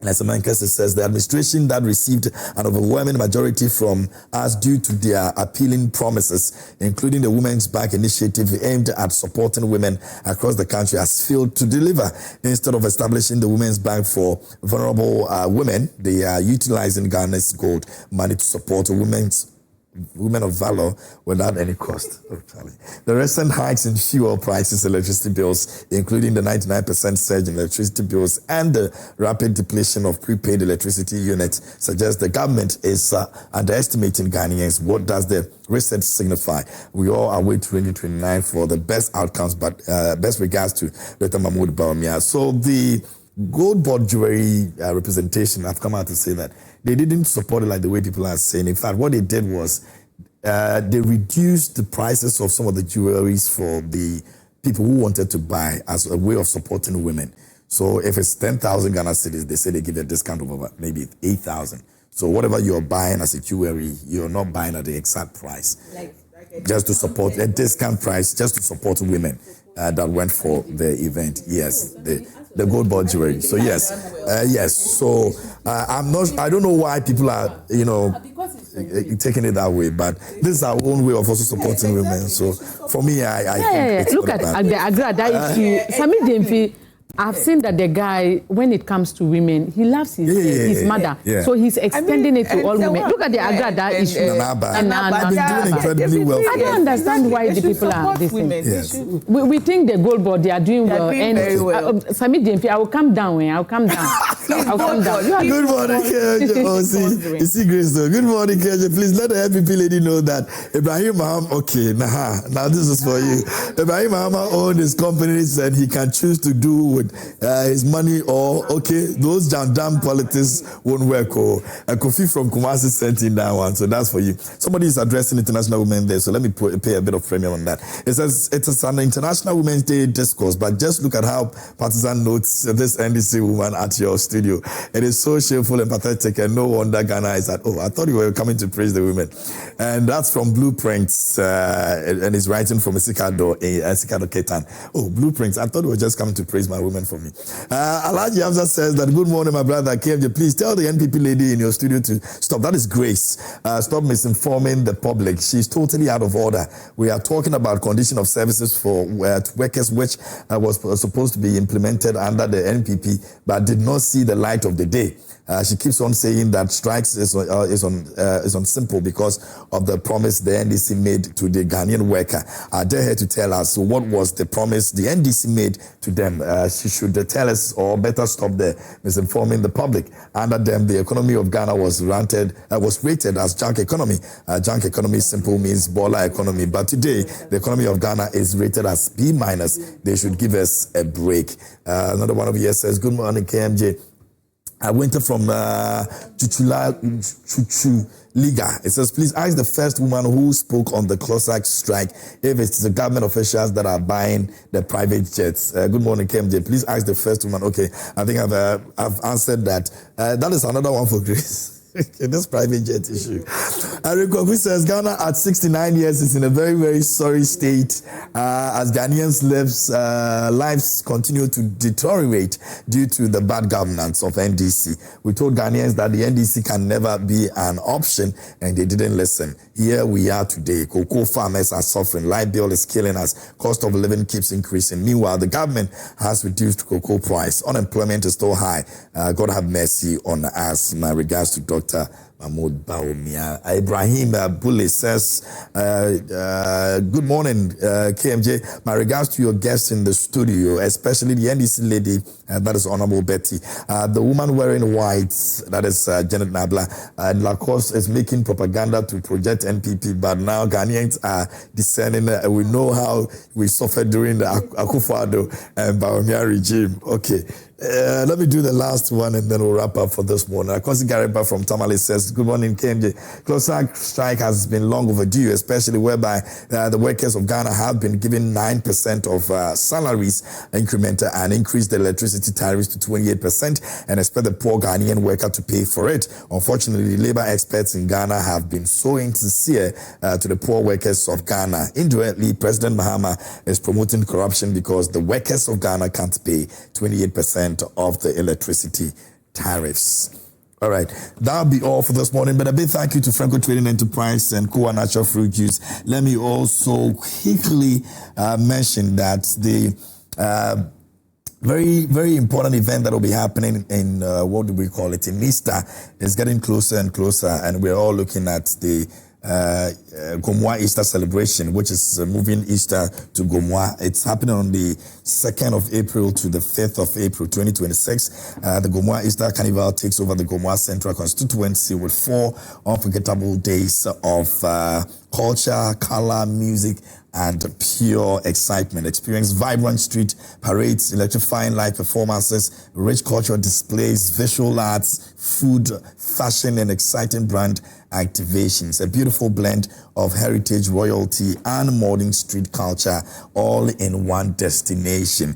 Nasamankas says the administration that received an overwhelming majority from us due to their appealing promises, including the Women's Bank initiative aimed at supporting women across the country, has failed to deliver. Instead of establishing the Women's Bank for vulnerable women, they are utilizing Ghana's gold money to support women of valor without any cost. The recent hikes in fuel prices, electricity bills, including the 99% surge in electricity bills and the rapid depletion of prepaid electricity units, suggest the government is underestimating Ghanaians. What does the research signify? We all await 2029 for the best outcomes, but best regards to Dr. Mahmoud Bawumia. So the gold board jewelry representation, I've come out to say that they didn't support it like the way people are saying. In fact, what they did was they reduced the prices of some of the jewelries for the people who wanted to buy as a way of supporting women. So if it's 10,000 Ghana cedis, they say they give a discount of over maybe 8,000. So whatever you're buying as a jewelry, you're not buying at the exact price. Just to support a discount price, just to support women that went for the event. Yes, the gold board jewelry. So yes. So I don't know why people are, taking it that way, but this is our own way of also supporting women. So for me, I think it's look at the Agrada issue. Sami Demfi, I've seen that the guy, when it comes to women, he loves his mother. Yeah. So he's extending it to all women. Look at the Agrada issue. I've been doing incredibly well. I don't understand why the people are this thing. Yes. We think the gold board, they are doing well. And Sami Demfi, I will come down. I'll come down. Good morning, KJ. You see Grace though. Good morning, KJ. Please let the NPP lady know that Ibrahim Maham, now this is for you. Ibrahim Maham owns his companies and he can choose to do with his money, or those jam politics won't work. Kofi from Kumasi sent in that one, so that's for you. Somebody is addressing International Women's Day, so let me pay a bit of premium on that. It says it's an International Women's Day discourse, but just look at how partisan notes this NDC woman at your studio studio. It is so shameful and pathetic, and no wonder Ghana is at. Oh, I thought you were coming to praise the women. And that's from Blueprints, and he's writing from Sikado Ketan. Oh, Blueprints. I thought you were just coming to praise my women for me. Alaji Hamza says that, good morning, my brother KMJ. Please tell the NPP lady in your studio to stop. That is Grace. Stop misinforming the public. She's totally out of order. We are talking about condition of services for workers, which was supposed to be implemented under the NPP, but did not see the light of the day. She keeps on saying that strikes is on simple because of the promise the NDC made to the Ghanaian worker. I dare her to tell us what was the promise the NDC made to them. She should tell us, or better stop the misinforming the public. Under them, the economy of Ghana was rated as junk economy. Junk economy simple means baller economy. But today, the economy of Ghana is rated as B-. They should give us a break. Another one of you says, good morning, KMJ. I went from Chuchu Liga. It says, please ask the first woman who spoke on the CLOSAC strike if it's the government officials that are buying the private jets. Good morning, KMJ. Please ask the first woman. Okay, I think I've answered that. That is another one for Grace. This private jet issue. Rico, who says Ghana at 69 years is in a very, very sorry state as Ghanaians' lives continue to deteriorate due to the bad governance of NDC. We told Ghanaians that the NDC can never be an option, and they didn't listen. Here we are today. Cocoa farmers are suffering. Light bill is killing us. Cost of living keeps increasing. Meanwhile, the government has reduced cocoa price. Unemployment is still high. God have mercy on us. My regards to Dr. Mahmoud Baumia. Ibrahim Bule says, good morning, KMJ. My regards to your guests in the studio, especially the NDC lady, that is Honorable Betty. The woman wearing white, that is Janet Nabla. And Lacoste is making propaganda to project NPP, but now Ghanaians are discerning. We know how we suffered during the Akufo-Addo and Baumia regime. Okay. Let me do the last one and then we'll wrap up for this morning. Akosi Gariba from Tamale says, good morning, KMJ. CLOSAC strike has been long overdue, especially whereby the workers of Ghana have been given 9% of salaries incremented and increased the electricity tariffs to 28% and expect the poor Ghanaian worker to pay for it. Unfortunately, labor experts in Ghana have been so insincere to the poor workers of Ghana. Indirectly, President Mahama is promoting corruption because the workers of Ghana can't pay 28% of the electricity tariffs. All right, that'll be all for this morning. But a big thank you to Franco Trading Enterprise and Koa Natural Fruit Juice. Let me also quickly mention that the very, very important event that will be happening in, what do we call it, in Easter is getting closer and closer. And we're all looking at the Gomwa Easter celebration, which is moving Easter to Gomwa. It's happening on the 2nd of April to the 5th of April 2026. The Gomwa Easter Carnival takes over the Gomwa Central constituency with 4 unforgettable days of culture, color, music, and pure excitement. Experience vibrant street parades, electrifying live performances, rich cultural displays, visual arts, food, fashion, and exciting brand activations. A beautiful blend of heritage, royalty, and modern street culture, all in one destination.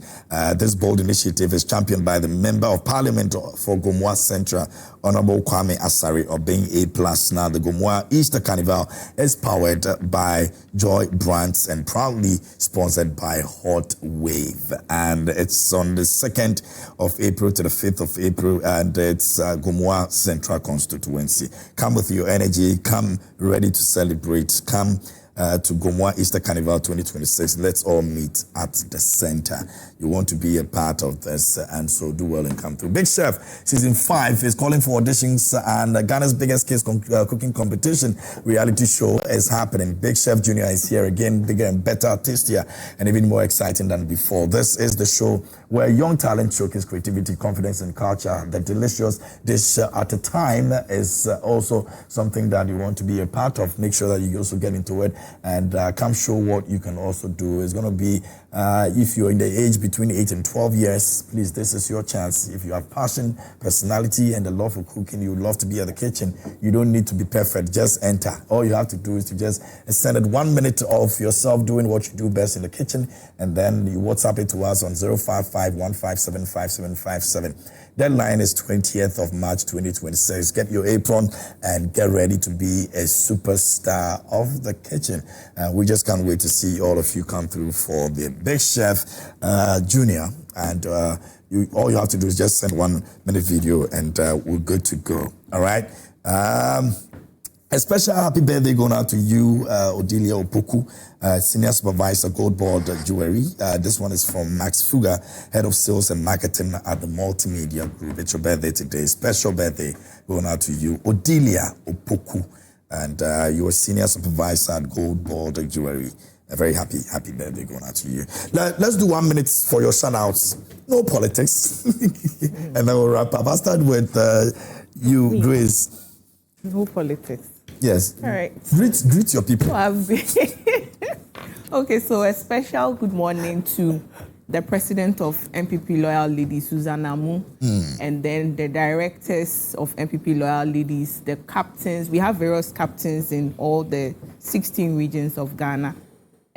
This bold initiative is championed by the Member of Parliament for Gomwa Central, Honorable Kwame Asare Obeng A+. Now, the Gomwa Easter Carnival is powered by Joy Brands and proudly sponsored by Hot Wave. And it's on the 2nd of April to the 5th of April, and it's Gomwa Central constituency. Come with your energy, come ready to celebrate, come to Gomwa Easter Carnival 2026. Let's all meet at the center. You want to be a part of this, and so do well and come through. Big Chef Season 5 is calling for auditions, and Ghana's biggest kids cooking competition reality show is happening. Big Chef Junior is here again, bigger and better, tastier, and even more exciting than before. This is the show where young talent showcase creativity, confidence, and culture. The delicious dish at a time is also something that you want to be a part of. Make sure that you also get into it and come show what you can also do. It's going to be, if you're in the age between 8 and 12 years, please, this is your chance. If you have passion, personality, and a love for cooking, you would love to be at the kitchen, you don't need to be perfect. Just enter. All you have to do is to just send 1 minute of yourself doing what you do best in the kitchen, and then you WhatsApp it to us on 055-157-5757. Deadline is 20th of March 2026. Get your apron and get ready to be a superstar of the kitchen. We just can't wait to see all of you come through for the Big Chef Junior. And all you have to do is just send 1 minute video and we're good to go. All right. A special happy birthday going out to you, Odelia Opoku, Senior Supervisor, Gold Board Jewelry. This one is from Max Fuga, Head of Sales and Marketing at the Multimedia Group. It's your birthday today. Special birthday going out to you, Odelia Opoku, and you're Senior Supervisor at Gold Board Jewelry. A very happy birthday going out to you. Let's do 1 minute for your shout-outs. No politics. And then we'll wrap up. I'll start with you, Grace. No politics. Yes. All right. Greet your people. Okay, so a special good morning to the president of NPP Loyal Ladies, Susan Amu, and then the directors of NPP Loyal Ladies, the captains. We have various captains in all the 16 regions of Ghana.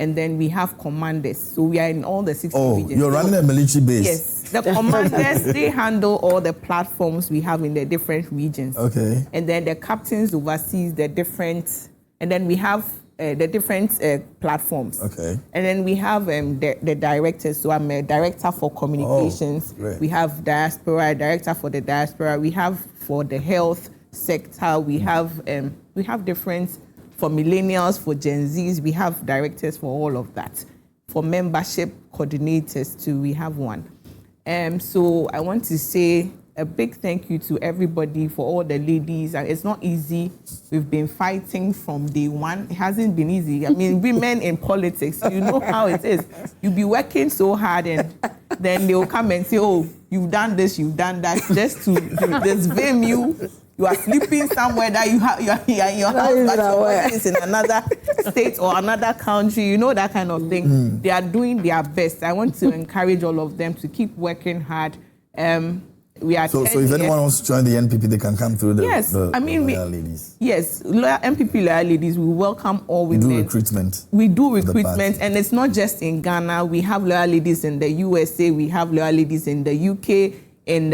And then we have commanders. So we are in all the 16 regions. You're running a military base. Yes. The commanders, they handle all the platforms we have in the different regions. Okay. And then the captains oversees the different, and then we have the different platforms. Okay. And then we have the directors. So I'm a director for communications. Great. We have diaspora, director for the diaspora. We have for the health sector. We have different. For millennials, for Gen Zs, we have directors for all of that. For membership coordinators too, we have one. So I want to say a big thank you to everybody, for all the ladies. It's not easy. We've been fighting from day one. It hasn't been easy. I mean, women in politics, you know how it is. You'll be working so hard and then they'll come and say, oh, you've done this, you've done that, just to disfame you. You are sleeping somewhere that you are in your house, but your body is in another state or another country, you know, that kind of thing. They are doing their best. I want to encourage all of them to keep working hard. We are so if anyone wants to join the NPP, they can come through the loyal ladies. Yes, NPP Loyal Ladies, we welcome all women. We do recruitment. We do recruitment, and it's not just in Ghana. We have loyal ladies in the USA. We have loyal ladies in the UK. In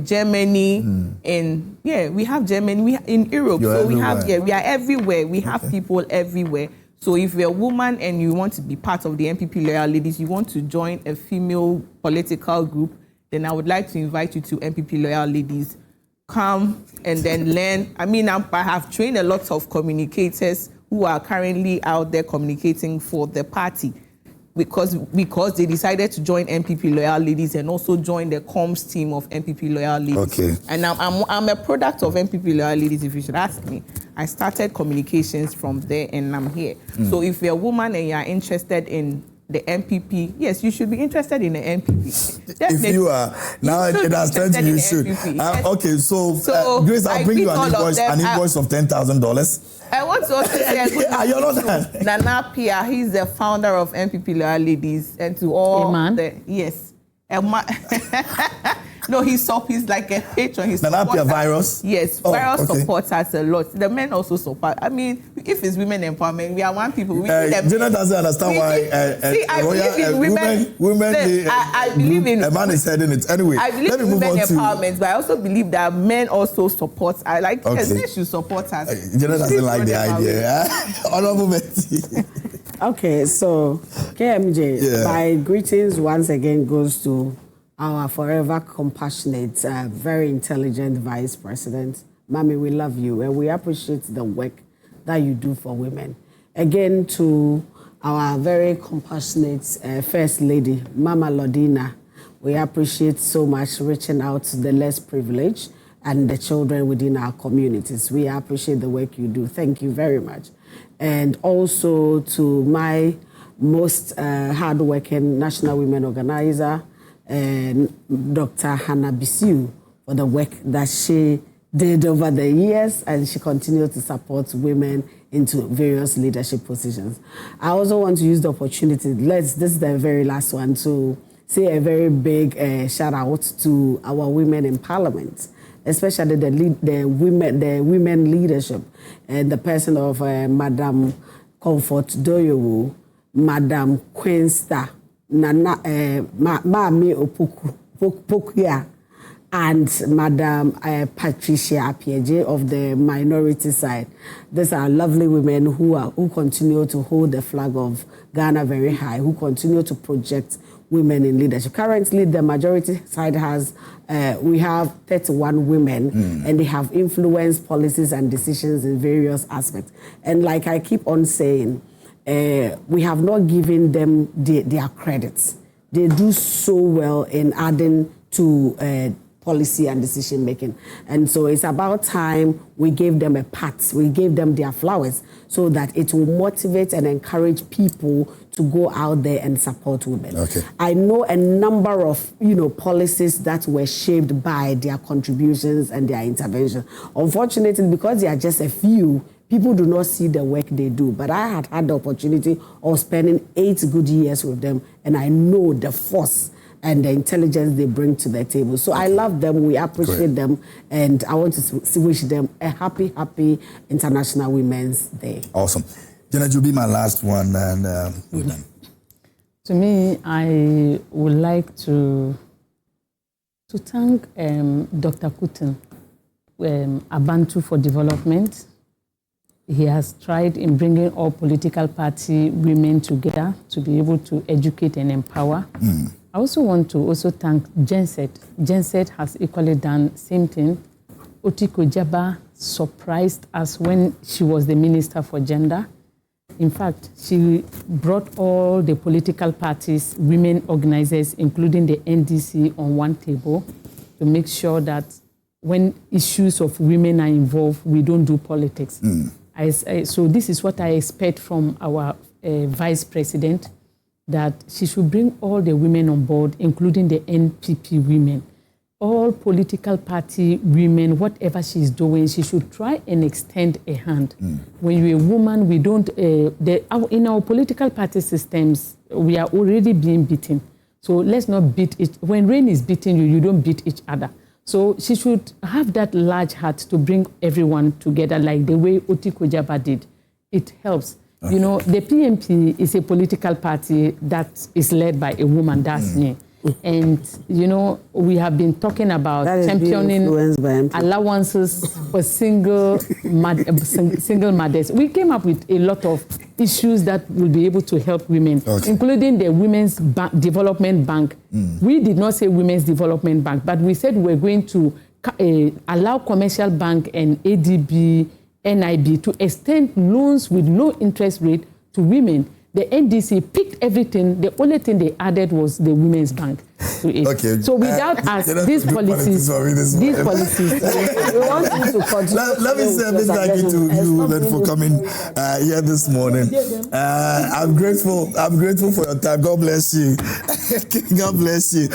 Germany, we have Germany, in Europe. You're so everywhere. we are everywhere. We have people everywhere. So if you're a woman and you want to be part of the NPP Loyal Ladies, you want to join a female political group, then I would like to invite you to NPP Loyal Ladies. Come and then learn. I mean, I have trained a lot of communicators who are currently out there communicating for the party. Because they decided to join NPP Loyal Ladies and also join the comms team of NPP Loyal Ladies. Okay. And I'm a product of NPP Loyal Ladies, if you should ask me. I started communications from there and I'm here. So if you're a woman and you're interested in the NPP, yes, you should be interested in the NPP. If you are, now it has turned to you should. Okay, so Grace, I'll bring you an invoice of $10,000. I want to also say a good morning to Nana Pia. He's the founder of NPP Loyal Ladies, and to all yes. No, he's like a patron. Nana Pia Virus? Yes, Virus supports us a lot. The men also support. I mean, if it's women empowerment, we are one people. Janet doesn't understand why I believe in women. I believe in a man is heading it. Anyway, I believe in women empowerment, but I also believe that men also support. They should support us. Janet doesn't like the idea. Honorable Betty. Okay, so KMJ, my greetings once again goes to our forever compassionate, very intelligent Vice President. Mami, we love you and we appreciate the work that you do for women. Again, to our very compassionate First Lady, Mama Lodina, we appreciate so much reaching out to the less privileged and the children within our communities. We appreciate the work you do. Thank you very much. And also to my most hardworking National Women Organizer, Dr. Hannah Bisiu, for the work that she did over the years, and she continues to support women into various leadership positions. I also want to use the opportunity, this is the very last one, to say a very big shout out to our women in Parliament, especially the women leadership, and the person of Madam Comfort Doyowu, Madam Queensta, Nana Mami Opokuya, and Madam Patricia Apieje of the minority side. These are lovely women who continue to hold the flag of Ghana very high, who continue to project women in leadership. Currently, the majority side has, we have 31 women, and they have influenced policies and decisions in various aspects. And like I keep on saying, we have not given them their credits. They do so well in adding to policy and decision making. And so it's about time we gave them a pat, we gave them their flowers, so that it will motivate and encourage people to go out there and support women. Okay. I know a number of policies that were shaped by their contributions and their intervention. Unfortunately, because they are just a few, people do not see the work they do. But I had the opportunity of spending 8 good years with them, and I know the force and the intelligence they bring to the table. So I love them, we appreciate them, and I want to wish them a happy, happy International Women's Day. Awesome. Janet, you'll be my last one, and we're done. To me, I would like to thank Dr. Kutin, Abantu for Development. He has tried in bringing all political party women together to be able to educate and empower. I also want to thank Janet. Janet has equally done same thing. Otiko Jaba surprised us when she was the Minister for Gender. In fact, she brought all the political parties, women organizers, including the NDC, on one table to make sure that when issues of women are involved, we don't do politics. So this is what I expect from our Vice President, that she should bring all the women on board, including the NPP women. All political party women, whatever she's doing, she should try and extend a hand. When you're a woman, we don't, in our political party systems, we are already being beaten. So let's not beat it. When rain is beating you, you don't beat each other. So she should have that large heart to bring everyone together like the way Otiko Jaba did. It helps. Okay. The PMP is a political party that is led by a woman, that's me. And, we have been talking about championing allowances for single mothers. We came up with a lot of issues that will be able to help women, including the Women's Development Bank. We did not say Women's Development Bank, but we said we're going to allow commercial bank and ADB, NIB to extend loans with low interest rate to women. The NDC picked everything. The only thing they added was the Women's Bank to it. Okay. So without us, these policies, we want you to continue. Let me say a big thank you to you women for coming here this morning. I'm grateful. I'm grateful for your time. God bless you. God bless you.